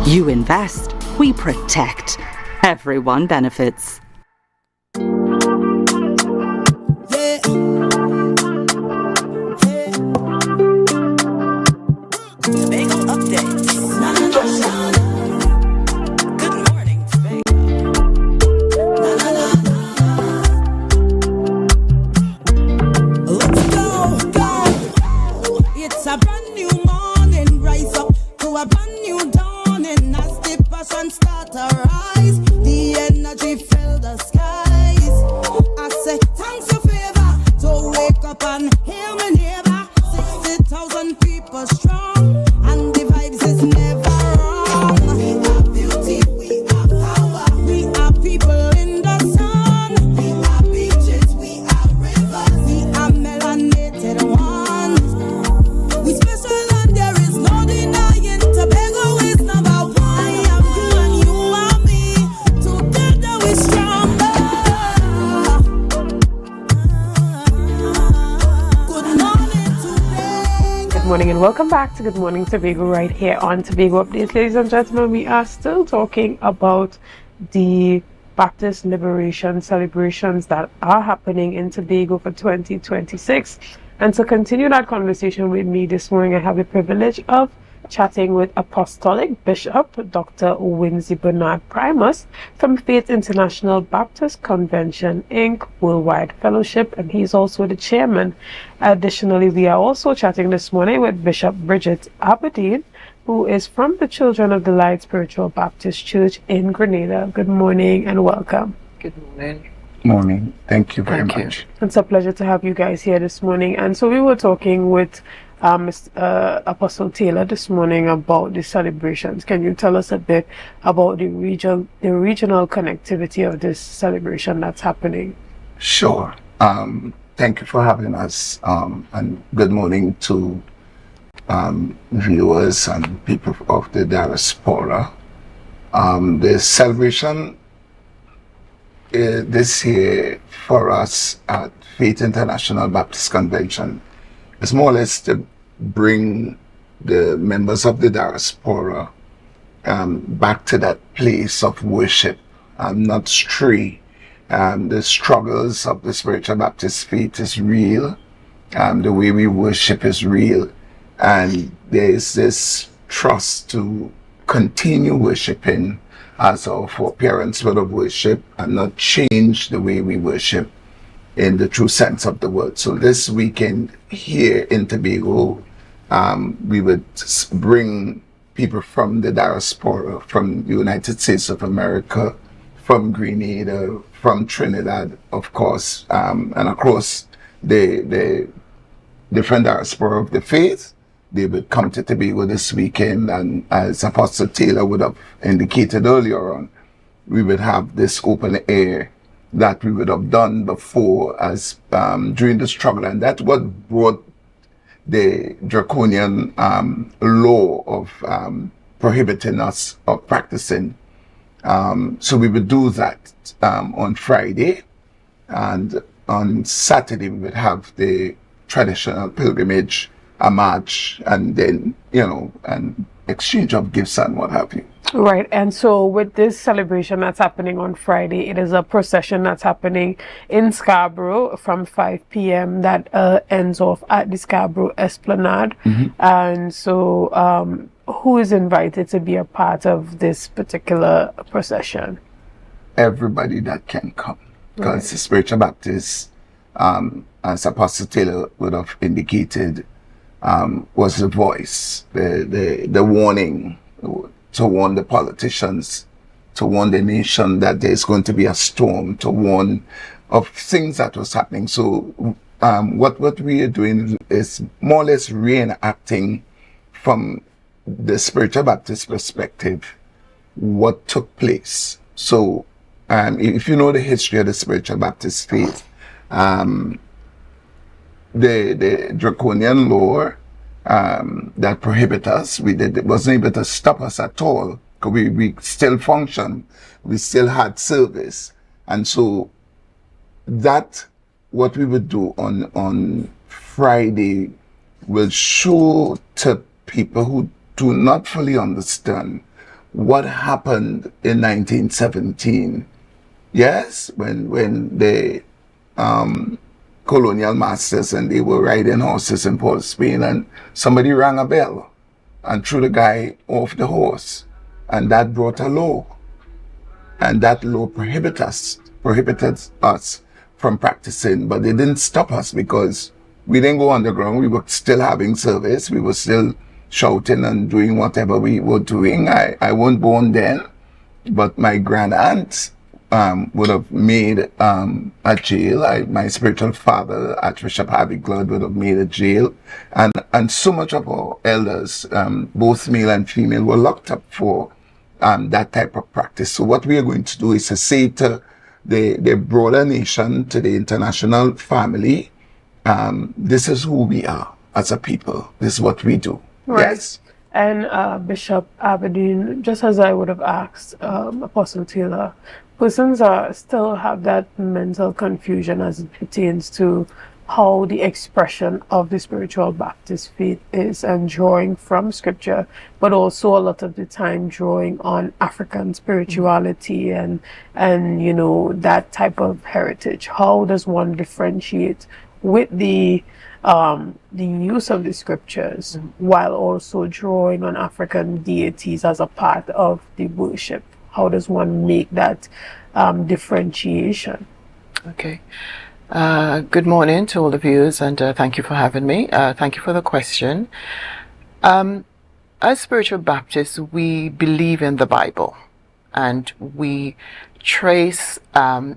You invest, we protect. Everyone benefits. Tobago updates. Good morning, Tobago. Let's go. It's a brand new morning. Rise up to a brand new dawning. As the passion start to rise, the energy fill the skies. I say thanks for favor. So wake up and hear me neighbor. 60,000 people strong, and the vibes is never wrong. We are beauty, we are power, we are people in the sun. We are beaches, we are rivers, we are melanated ones. We special and there is no denying. Tobago is number one. I am you and you are me. Together we stronger. Good morning, Tobago. Good morning and welcome back to Good Morning Tobago right here on Tobago Updates. Ladies and gentlemen, we are still talking about the Baptist Liberation celebrations that are happening in Tobago for 2026. And to continue that conversation with me this morning, I have the privilege of chatting with Apostolic Bishop Dr. Winzy Bernard Primus from Faith International Baptist Convention, Inc. Worldwide Fellowship, and he's also the chairman. Additionally, we are also chatting this morning with Bishop Bridget Aberdeen, who is from the Children of the Light Spiritual Baptist Church in Grenada. Good morning and welcome. Good morning. Morning. Thank you very much. It's a pleasure to have you guys here this morning. And so we were talking with Apostle Taylor this morning about the celebrations. Can you tell us a bit about the regional connectivity of this celebration that's happening? Sure. Thank you for having us, and good morning to viewers and people of the diaspora. The celebration this year for us at Faith International Baptist Convention is more or less to bring the members of the diaspora back to that place of worship and not stray. The struggles of the spiritual Baptist faith is real. The way we worship is real. And there is this trust to continue worshiping as our foreparents would have worship and not change the way we worship in the true sense of the word. So this weekend here in Tobago, we would bring people from the diaspora, from the United States of America, from Grenada, from Trinidad, of course, and across the different diaspora of the faith. They would come to Tobago this weekend, and as Apostle Taylor would have indicated earlier on, we would have this open air that we would have done before as during the struggle, and that's what brought the draconian law of prohibiting us of practicing So we would do that on Friday, and on Saturday we would have the traditional pilgrimage, a march, and then, and exchange of gifts and what have you. Right, and so with this celebration that's happening on Friday, it is a procession that's happening in Scarborough from 5 p.m. that ends off at the Scarborough Esplanade. And so who is invited to be a part of this particular procession? Everybody that can come, because the Spiritual Baptist, as Apostle Taylor would have indicated, was the voice, the warning, to warn the politicians, to warn the nation that there's going to be a storm, to warn of things that was happening. So what we are doing is more or less reenacting from the Spiritual Baptist perspective what took place. So if you know the history of the Spiritual Baptist faith, the draconian law that prohibit us, it wasn't able to stop us at all, because we still function, we still had service. And so that, what we would do on Friday, will show to people who do not fully understand what happened in 1917. Yes, when the colonial masters, and they were riding horses in Port of Spain, and somebody rang a bell and threw the guy off the horse, and that brought a law, and that law prohibited us from practicing. But they didn't stop us, because we didn't go underground. We were still having service, we were still shouting and doing whatever we were doing. I wasn't born then, but my grand aunt would have made a jail. My spiritual father, Archbishop Harvey Glood, would have made a jail. And so much of our elders, both male and female, were locked up for that type of practice. So what we are going to do is to say to the broader nation, to the international family, this is who we are as a people. This is what we do. Right. Yes. And Bishop Aberdeen, just as I would have asked Apostle Taylor, persons still have that mental confusion as it pertains to how the expression of the Spiritual Baptist faith is, and drawing from scripture, but also a lot of the time drawing on African spirituality and that type of heritage. How does one differentiate with the use of the scriptures while also drawing on African deities as a part of the worship? How does one make that differentiation? Okay. Good morning to all the viewers, and thank you for having me. Thank you for the question. As Spiritual Baptists, we believe in the Bible, and we trace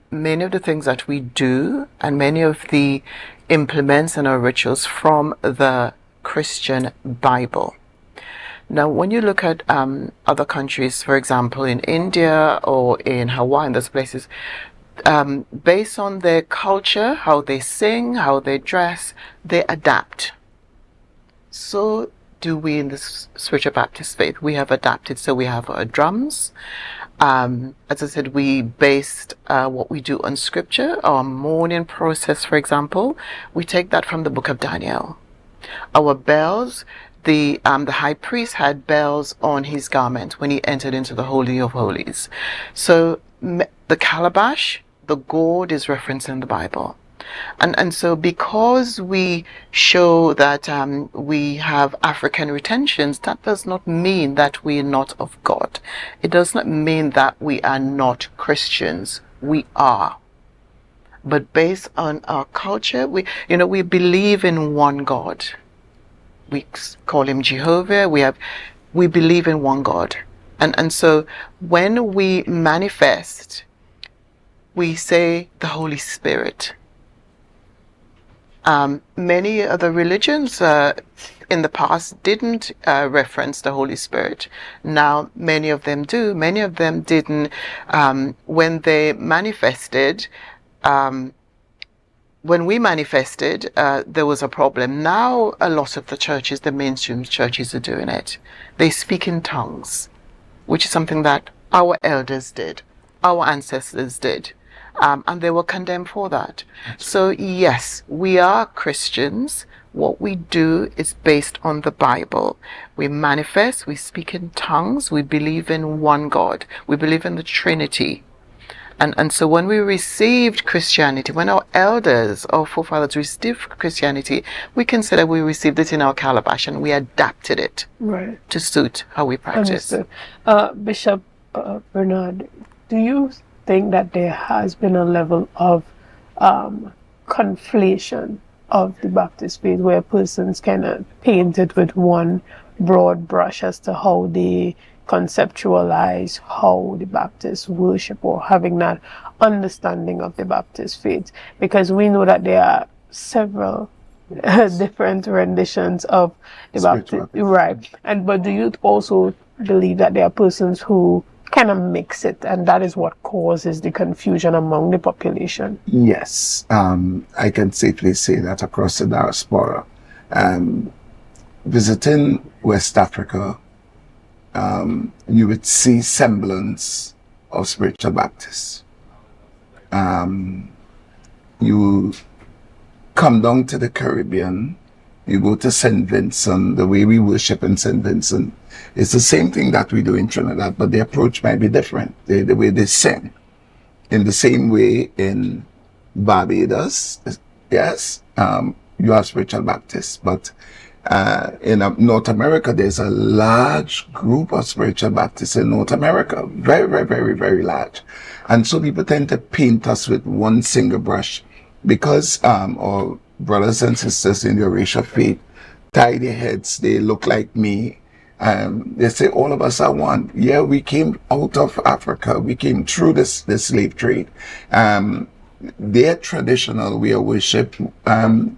many of the things that we do and many of the implements and our rituals from the Christian Bible. Now, when you look at other countries, for example, in India or in Hawaii, and those places, based on their culture, how they sing, how they dress, they adapt. So do we in the Spiritual Baptist faith. We have adapted. So we have our drums. As I said, we based what we do on scripture. Our mourning process, for example, we take that from the book of Daniel. Our bells, the high priest had bells on his garment when he entered into the Holy of Holies. So the calabash, the gourd, is referenced in the Bible. And so because we show that we have African retentions, that does not mean that we are not of God. It does not mean that we are not Christians. We are. But based on our culture, we believe in one God. We call him Jehovah. We believe in one God. And so when we manifest, we say the Holy Spirit. Many other religions in the past didn't reference the Holy Spirit. Now many of them do. Many of them didn't. When they manifested, when we manifested, there was a problem. Now a lot of the churches, the mainstream churches, are doing it. They speak in tongues, which is something that Our elders did. Our ancestors did. And they were condemned for that. So yes, we are Christians. What we do is based on the Bible. We manifest, we speak in tongues, we believe in one God. We believe in the Trinity. And so when we received Christianity, when our elders, our forefathers received Christianity, we consider we received it in our calabash and we adapted it to suit how we practice. Bishop Bernard, do you think that there has been a level of conflation of the Baptist faith where persons kind of paint it with one broad brush as to how they conceptualize how the Baptists worship, or having that understanding of the Baptist faith? Because we know that there are several different renditions of the Baptist, right? But do you also believe that there are persons who kind of mix it, and that is what causes the confusion among the population? Yes, I can safely say that across the diaspora. Visiting West Africa, you would see semblance of spiritual Baptists. You come down to the Caribbean, you go to St. Vincent, the way we worship in St. Vincent, it's the same thing that we do in Trinidad, but the approach might be different. The way they sing. In the same way in Barbados, yes, you have spiritual Baptists, but in North America, there's a large group of spiritual Baptists in North America. Very, very, very, very large. And so people tend to paint us with one single brush because our brothers and sisters in the racial faith tie their heads, they look like me. They say all of us are one. Yeah, we came out of Africa. We came through the slave trade. Their traditional way of worship,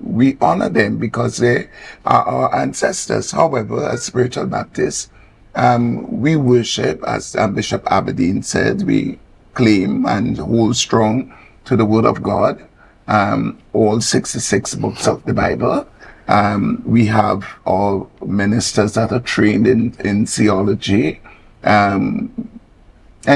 we honor them because they are our ancestors. However, as spiritual Baptists, we worship, as Bishop Aberdeen said, we claim and hold strong to the Word of God, all 66 books of the Bible. We have our ministers that are trained in theology. And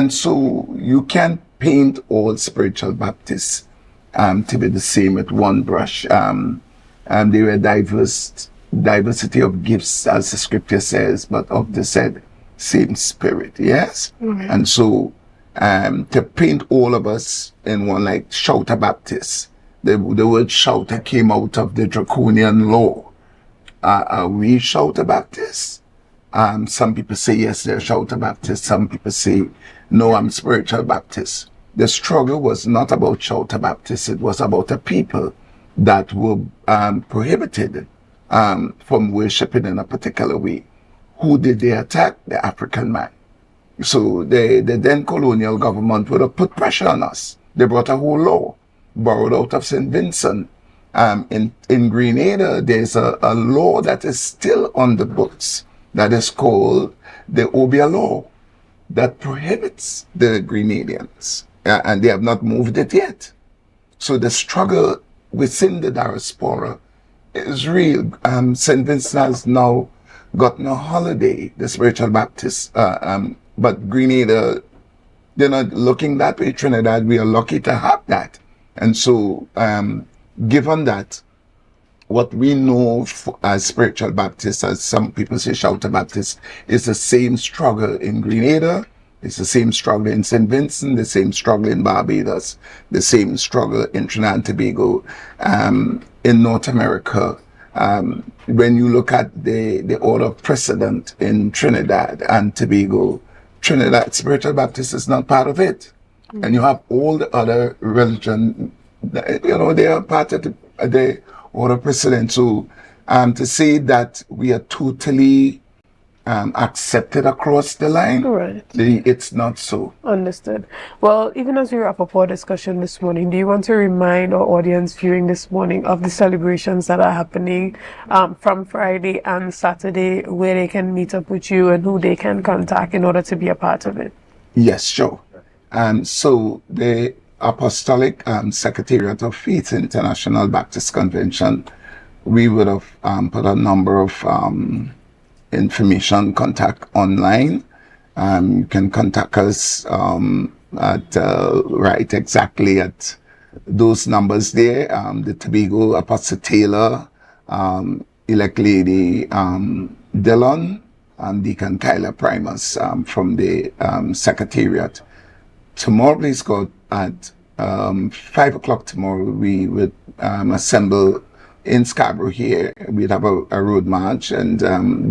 so you can't paint all spiritual Baptists to be the same with one brush. There were diversity of gifts, as the scripture says, but of the said same spirit, yes? And so to paint all of us in one, like Shouter Baptist, the word shouter came out of the draconian law. Are we Shouter Baptists? Some people say yes, they're Shouter Baptists. Some people say no, I'm spiritual Baptist. The struggle was not about Shouter Baptists. It was about a people that were prohibited from worshiping in a particular way. Who did they attack? The African man. So the then colonial government would have put pressure on us. They brought a whole law, borrowed out of St. Vincent. In Grenada, there's a law that is still on the books that is called the Obia law that prohibits the Grenadians. And they have not moved it yet. So the struggle within the diaspora is real. St. Vincent has now gotten a holiday, the spiritual Baptists. But Grenada, they're not looking that way. Trinidad, we are lucky to have that. And so, given that, what we know as spiritual Baptists, as some people say Shouter Baptists, is the same struggle in Grenada, it's the same struggle in St. Vincent, the same struggle in Barbados, the same struggle in Trinidad and Tobago, in North America. When you look at the order of precedent in Trinidad and Tobago, Trinidad Spiritual Baptist is not part of it. And you have all the other religion, you know, they are part of the order of precedent. So to say that we are totally accepted across the line, right, it's not so. Understood. Well, even as we wrap up our discussion this morning, do you want to remind our audience viewing this morning of the celebrations that are happening from Friday and Saturday, where they can meet up with you and who they can contact in order to be a part of it? Yes, sure. So the Apostolic Secretariat of Faith International Baptist Convention, we would have put a number of information contact online. You can contact us at right exactly at those numbers there. The Tobago Apostle Taylor, Elect Lady Dillon, and Deacon Kyla Primus from the Secretariat. Tomorrow, please God, at 5 o'clock tomorrow, we would assemble in Scarborough here. We'd have a road march, and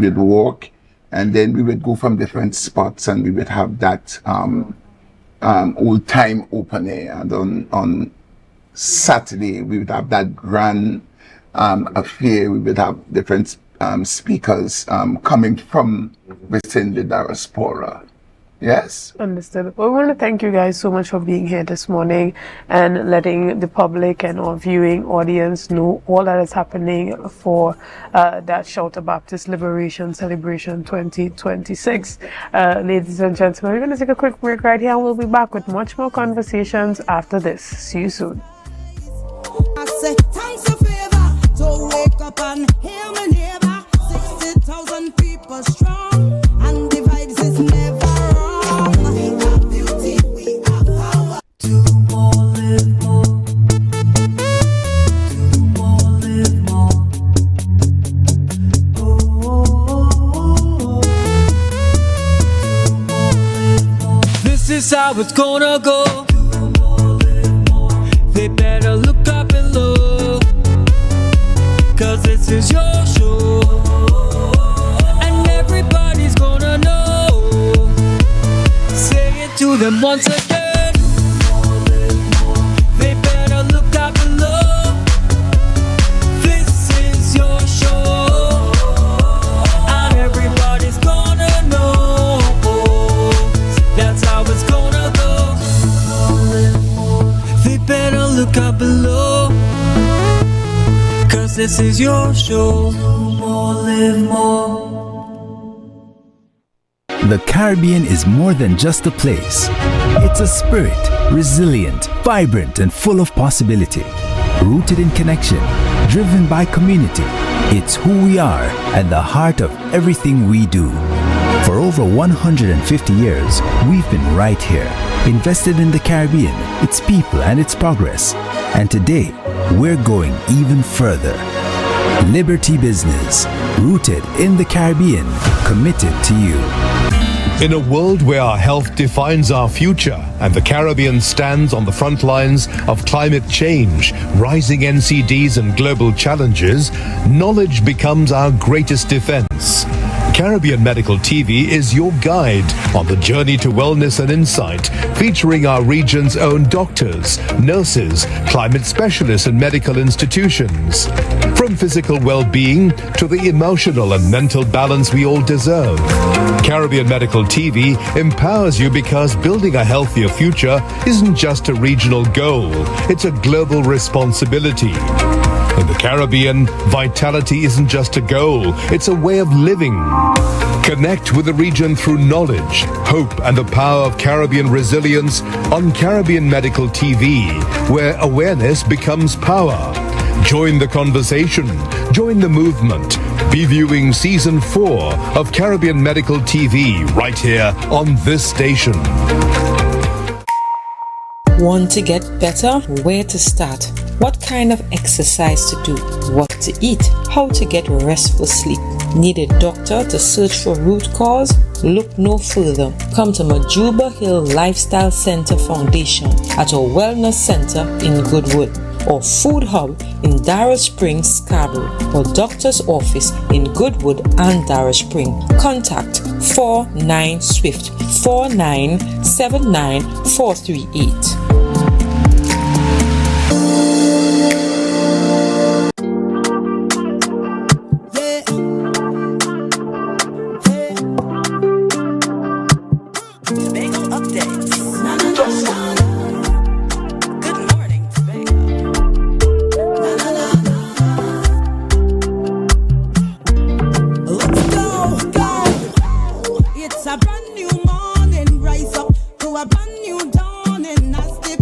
we'd walk, and then we would go from different spots, and we would have that old time opening. And on Saturday, we would have that grand affair. We would have different speakers coming from within the diaspora. Yes. Understood. Well, we want to thank you guys so much for being here this morning and letting the public and our viewing audience know all that is happening for that Shelter Baptist Liberation Celebration 2026. Ladies and gentlemen, we're going to take a quick break right here, and we'll be back with much more conversations after this. See you soon. I say thanks a favor to wake up and hear me neighbor. 60,000 people strong, and the vibes is never wrong. We are beauty, we are power. Do more, live more. Do more, live more. Oh, do more, live more. This is how it's gonna go. They better look up and look, 'cause this is your show, and everybody's gonna know. Say it to them once again. They better look up and look. This is your show, and everybody's gonna know. That's how it's gonna go. They better look up below, 'cause this is your show. Do more, live more. The Caribbean is more than just a place. It's a spirit, resilient, vibrant, and full of possibility. Rooted in connection, driven by community. It's who we are and the heart of everything we do. For over 150 years, we've been right here, invested in the Caribbean, its people, and its progress. And today, we're going even further. Liberty Business, rooted in the Caribbean, committed to you. In a world where our health defines our future and the Caribbean stands on the front lines of climate change, rising NCDs and global challenges, knowledge becomes our greatest defense. Caribbean Medical TV is your guide on the journey to wellness and insight, featuring our region's own doctors, nurses, climate specialists, and medical institutions. From physical well-being to the emotional and mental balance we all deserve. Caribbean Medical TV empowers you because building a healthier future isn't just a regional goal, it's a global responsibility. In the Caribbean, vitality isn't just a goal, it's a way of living. Connect with the region through knowledge, hope, and the power of Caribbean resilience on Caribbean Medical TV, where awareness becomes power. Join the conversation, join the movement. Be viewing Season 4 of Caribbean Medical TV right here on this station. Want to get better? Where to start? What kind of exercise to do? What to eat? How to get restful sleep? Need a doctor to search for root cause? Look no further. Come to Majuba Hill Lifestyle Center Foundation at our Wellness Center in Goodwood, or Food Hub in Darrell Springs, Scarborough, or Doctor's Office in Goodwood and Darrell Springs. Contact 49 Swift 4979 438. It's a brand new morning, rise up to a brand new dawning as the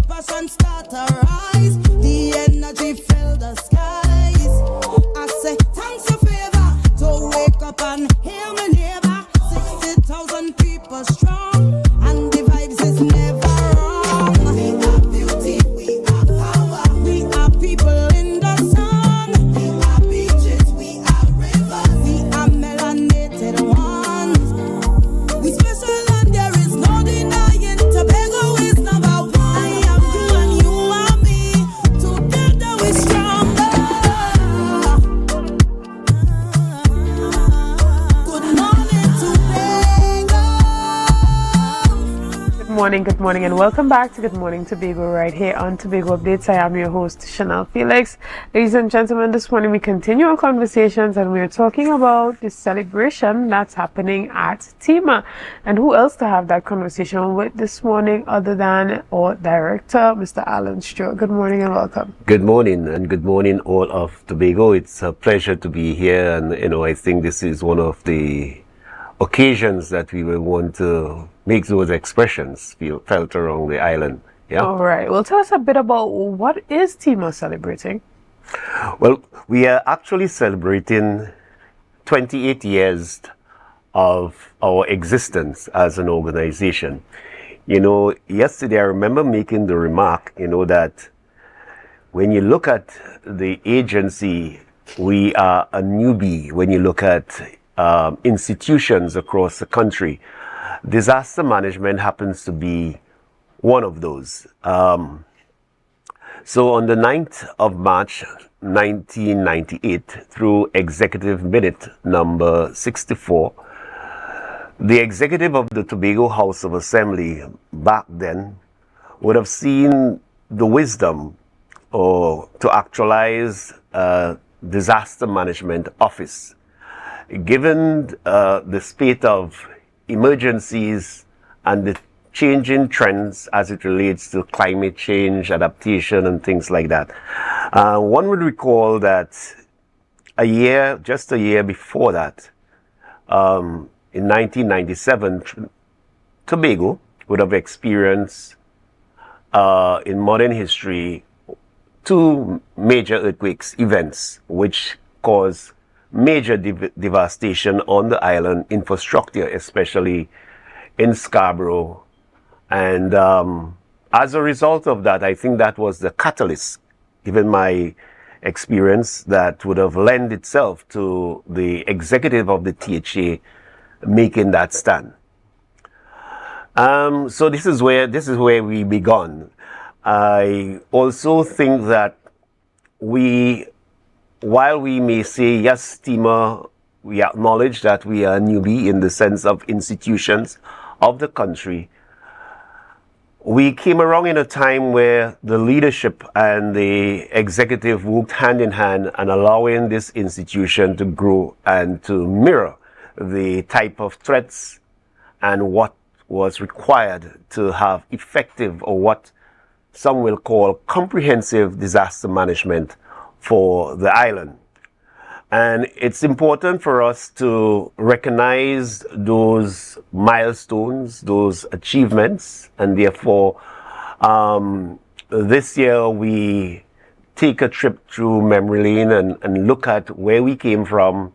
keep us strong, and the vibes is never wrong. We are beauty, we are power, we are people in the sun. We are beaches, we are rivers, we are melanated ones. We special and there is no denying. Tobago is number one. I am you and you are me. Together we stronger. Good morning, Tobago. Good morning, and welcome back to Good Morning Tobago right here on Tobago Updates. I am your host, Chanel Felix. Ladies and gentlemen, this morning we continue our conversations and we are talking about the celebration that's happening at TEMA. And who else to have that conversation with this morning other than our director, Mr. Alan Stewart. Good morning and welcome. Good morning, and good morning all of Tobago. It's a pleasure to be here, and I think this is one of the occasions that we will want to make those expressions felt around the island. Yeah. All right. Well, tell us a bit about what is TEMA celebrating? Well, we are actually celebrating 28 years of our existence as an organization. Yesterday I remember making the remark, that when you look at the agency, we are a newbie. When you look at institutions across the country, disaster management happens to be one of those. So on the 9th of March 1998, through Executive Minute number 64, the executive of the Tobago House of Assembly back then would have seen the wisdom to actualize a disaster management office. Given the spate of emergencies and the changing trends as it relates to climate change, adaptation, and things like that, one would recall that just a year before that, in 1997, Tobago would have experienced in modern history 2 major earthquakes events which caused major devastation on the island infrastructure, especially in Scarborough. And as a result of that, I think that was the catalyst, given my experience, that would have lent itself to the executive of the THA making that stand. So this is where we began. I also think that while we may say, yes, TEMA, we acknowledge that we are a newbie in the sense of institutions of the country, we came around in a time where the leadership and the executive worked hand in hand and allowing this institution to grow and to mirror the type of threats and what was required to have effective, or what some will call comprehensive, disaster management for the island. And it's important for us to recognize those milestones, those achievements, and therefore this year we take a trip through memory lane and look at where we came from,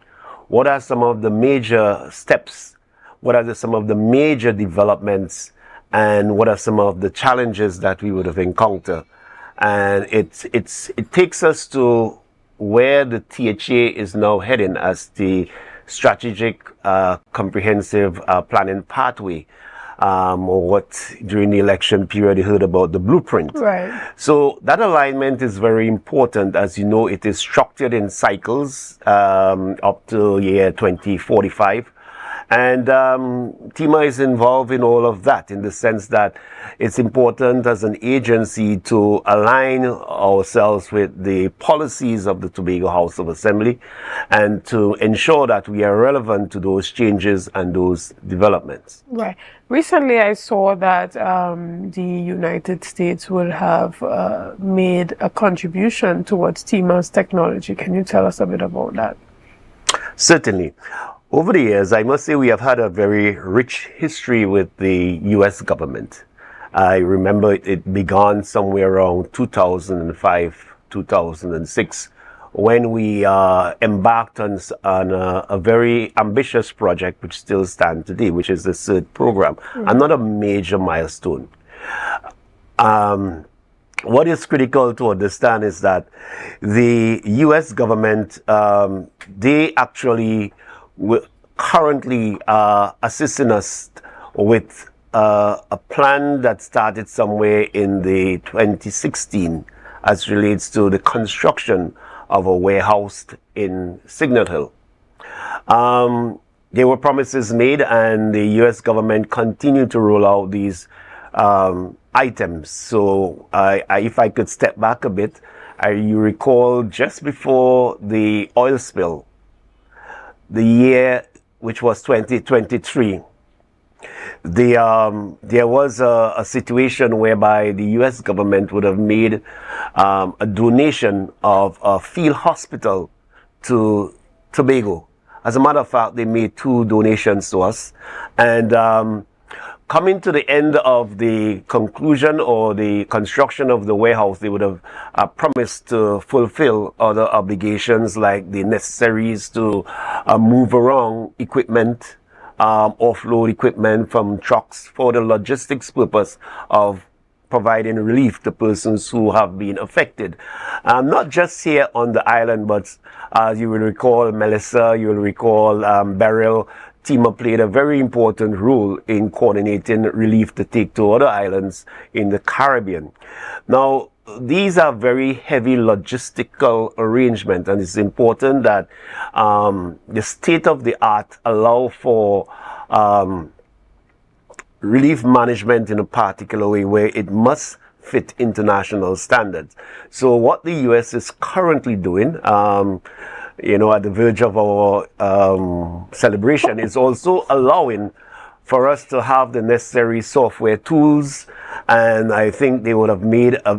what are some of the major steps, what are some of the major developments, and what are some of the challenges that we would have encountered. And it takes us to where the THA is now heading as the strategic comprehensive planning pathway, or what during the election period you heard about the blueprint. Right. So that alignment is very important. As you know, it is structured in cycles up to year 2045. And TEMA is involved in all of that, in the sense that it's important as an agency to align ourselves with the policies of the Tobago House of Assembly and to ensure that we are relevant to those changes and those developments. Right. Recently, I saw that the United States will have made a contribution towards TEMA's technology. Can you tell us a bit about that? Certainly. Over the years, I must say we have had a very rich history with the U.S. government. I remember it began somewhere around 2005, 2006, when we embarked on a very ambitious project which still stands today, which is the CERT program, another major milestone. What is critical to understand is that the U.S. government, they actually currently assisting us with a plan that started somewhere in the 2016 as relates to the construction of a warehouse in Signal Hill. There were promises made, and the U.S. government continued to roll out these items. So if I could step back a bit, you recall just before the oil spill, the year which was 2023, there was a situation whereby the U.S. government would have made a donation of a field hospital to Tobago. As a matter of fact, they made 2 donations to us. And coming to the end of the conclusion or the construction of the warehouse, they would have promised to fulfill other obligations like the necessaries to move around equipment, offload equipment from trucks for the logistics purpose of providing relief to persons who have been affected. Not just here on the island, but as you will recall, Melissa, you will recall Beryl, TEMA played a very important role in coordinating relief to take to other islands in the Caribbean. Now, these are very heavy logistical arrangements, and it's important that the state of the art allow for relief management in a particular way where it must fit international standards. So what the U.S. is currently doing, you know, at the verge of our celebration, is also allowing for us to have the necessary software tools. And I think they would have made, I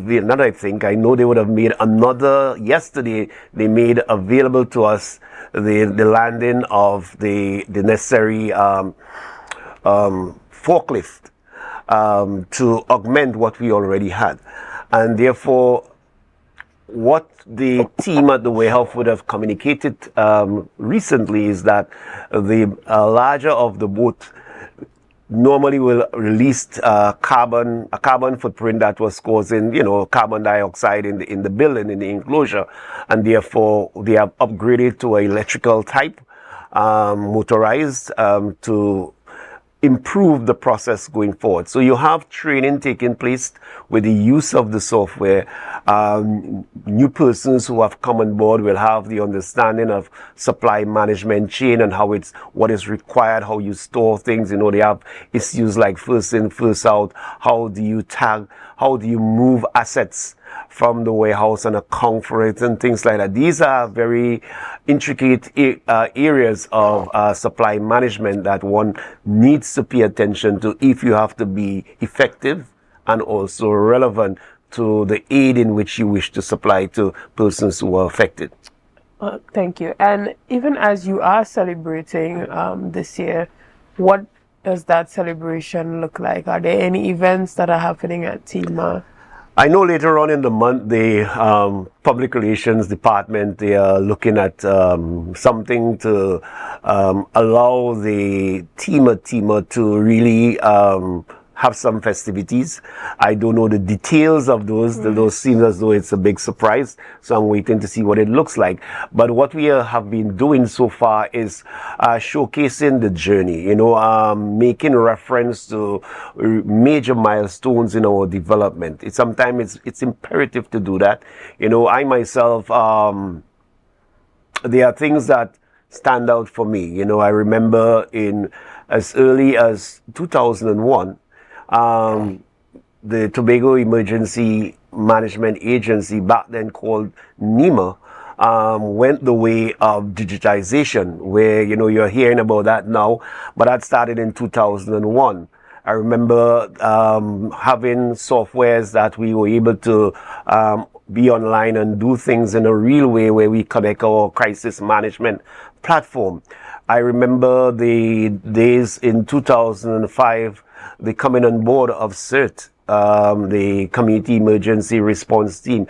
know they would have made another, yesterday they made available to us the landing of the necessary forklift to augment what we already had. And therefore, what the team at the warehouse would have communicated recently is that the larger of the boat normally will release a carbon footprint that was causing, you know, carbon dioxide in the building, in the enclosure, and therefore they have upgraded to an electrical type, motorized, to improve the process going forward. So you have training taking place with the use of the software. New persons who have come on board will have the understanding of supply management chain and what is required, how you store things. You know, they have issues like first in, first out. How do you tag? How do you move assets from the warehouse and account for it and things like that? These are very intricate areas of supply management that one needs to pay attention to if you have to be effective and also relevant to the aid in which you wish to supply to persons who are affected. Thank you. And even as you are celebrating this year, what does that celebration look like? Are there any events that are happening at TEMA? I know later on in the month, the Public Relations Department, they are looking at something to allow the TEMA to really have some festivities. I don't know the details of those. Those seem as though it's a big surprise. So I'm waiting to see what it looks like. But what we have been doing so far is showcasing the journey, you know, making reference to major milestones in our development. Sometimes it's imperative to do that. You know, I myself, there are things that stand out for me. You know, I remember in as early as 2001, the Tobago Emergency Management Agency, back then called NEMA, went the way of digitization, where, you know, you're hearing about that now, but that started in 2001. I remember having softwares that we were able to be online and do things in a real way, where we connect our crisis management platform. I remember the days in 2005, the coming on board of CERT, the community emergency response team.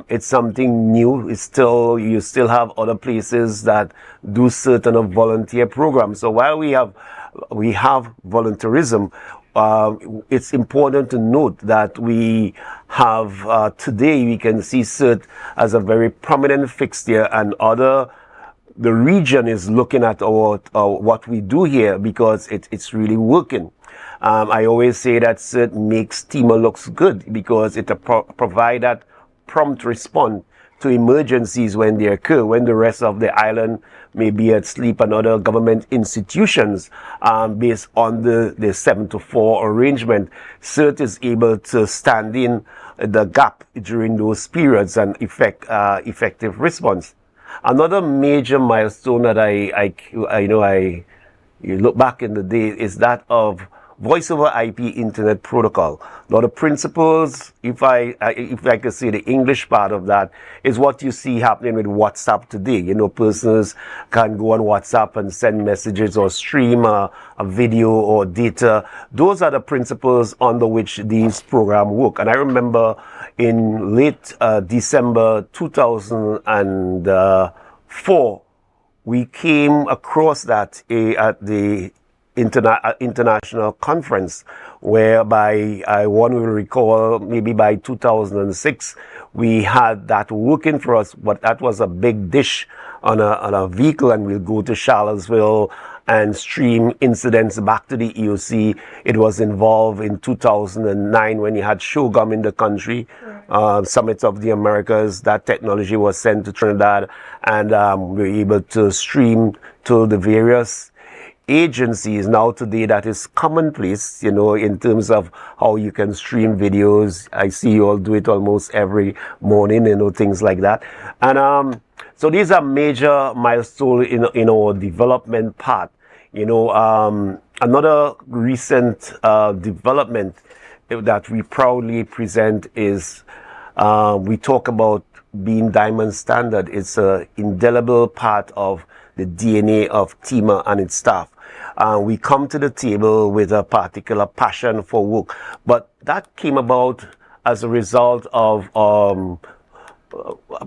It's something new. You still have other places that do certain of volunteer programs. So while we have volunteerism, it's important to note that we have today we can see CERT as a very prominent fixture, and the region is looking at what we do here because it's really working. I always say that CERT makes TEMA looks good because it provide that prompt response to emergencies when they occur, when the rest of the island may be asleep, and other government institutions, based on the 7-4 arrangement. CERT is able to stand in the gap during those periods and effective response. Another major milestone that you look back in the day is that of Voice over IP Internet Protocol. Now the principles, if I could say the English part of that, is what you see happening with WhatsApp today. Persons can go on WhatsApp and send messages or stream a video or data. Those are the principles under which these programs work. And I remember in late December 2004, we came across that at the international conference, whereby one will recall maybe by 2006 we had that working for us, but that was a big dish on a vehicle, and we'll go to Charlottesville and stream incidents back to the EOC. It was involved in 2009 when you had Shogum in the country, Summit of the Americas. That technology was sent to Trinidad, and we were able to stream to the various agencies. Now today that is commonplace, in terms of how you can stream videos. I see you all do it almost every morning, things like that. And so these are major milestones in our development part. Another recent development that we proudly present is we talk about being Diamond Standard. It's an indelible part of the DNA of TEMA and its staff. We come to the table with a particular passion for work, but that came about as a result of a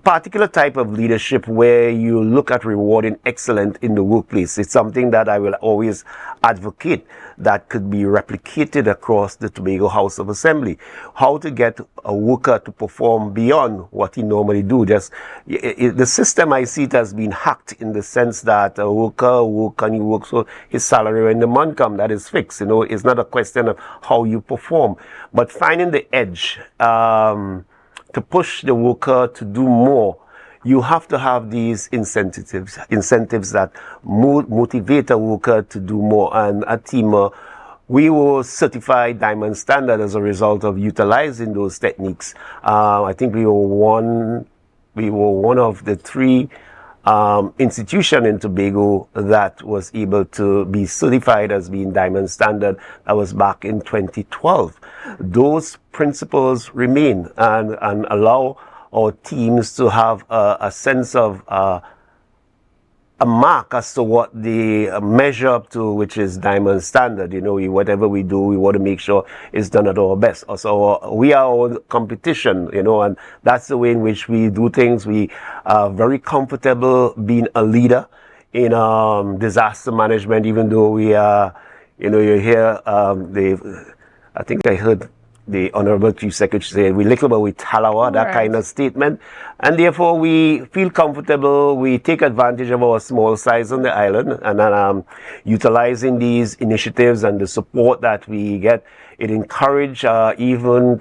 particular type of leadership where you look at rewarding excellence in the workplace. It's something that I will always advocate that could be replicated across the Tobago House of Assembly. How to get a worker to perform beyond what he normally do. The system, I see it has been hacked in the sense that a worker and he works for his salary when the month comes, that is fixed. It's not a question of how you perform, but finding the edge to push the worker to do more. You have to have these incentives that motivate a worker to do more. And at TEMA, we were certified Diamond Standard as a result of utilizing those techniques. I think we were one of the 3 institution in Tobago that was able to be certified as being Diamond Standard. That was back in 2012. Those principles remain and allow our teams to have a sense of a mark as to what they measure up to, which is Diamond Standard. Whatever we do, we want to make sure it's done at our best. So we are our competition, and that's the way in which we do things. We are very comfortable being a leader in disaster management, even though we are, you hear I think I heard the Honorable Chief Secretary say, we little but we talawa, that kind of statement. And therefore we feel comfortable, we take advantage of our small size on the island, and utilizing these initiatives and the support that we get, it encourages even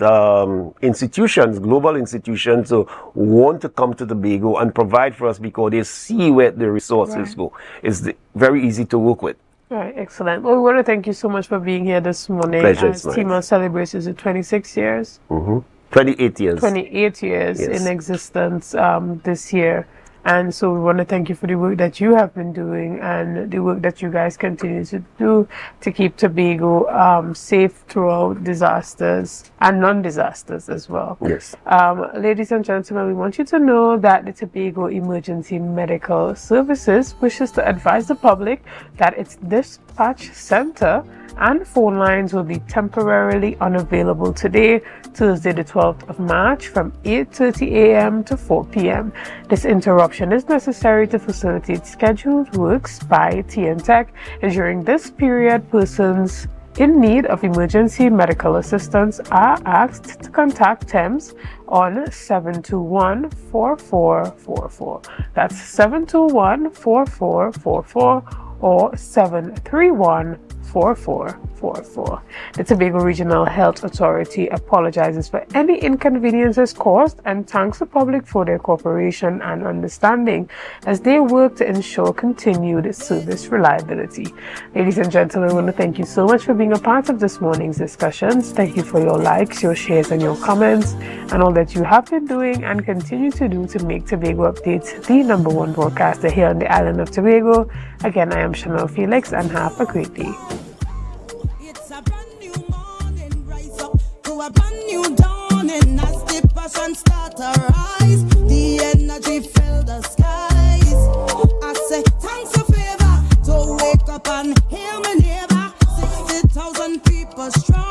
institutions, global institutions, to want to come to Tobago and provide for us because they see where the resources go. It's very easy to work with. Right, excellent. Well, we want to thank you so much for being here this morning. Pleasure, as TEMA celebrates, is it 26 years? 28 years. 28 years Yes. in existence this year. And so we want to thank you for the work that you have been doing and the work that you guys continue to do to keep Tobago safe throughout disasters and non-disasters as well. Yes. Ladies and gentlemen, we want you to know that the Tobago Emergency Medical Services wishes to advise the public that this Dispatch Center, and phone lines will be temporarily unavailable today, Thursday the 12th of March from 8:30 a.m. to 4 p.m. This interruption is necessary to facilitate scheduled works by TNTech, and during this period, persons in need of emergency medical assistance are asked to contact TEMS on 721-4444. That's 721-4444 or 731-4444. The Tobago Regional Health Authority apologizes for any inconveniences caused and thanks the public for their cooperation and understanding as they work to ensure continued service reliability. Ladies and gentlemen, I want to thank you so much for being a part of this morning's discussions. Thank you for your likes, your shares, and your comments, and all that you have been doing and continue to do to make Tobago Updates the #1 broadcaster here on the island of Tobago. Again, I am Chanel Felix, and have a great day. A brand new dawning as the passion start to rise. The energy fill the skies. I say thanks for favor to wake up and hear me neighbor. 60,000 people strong.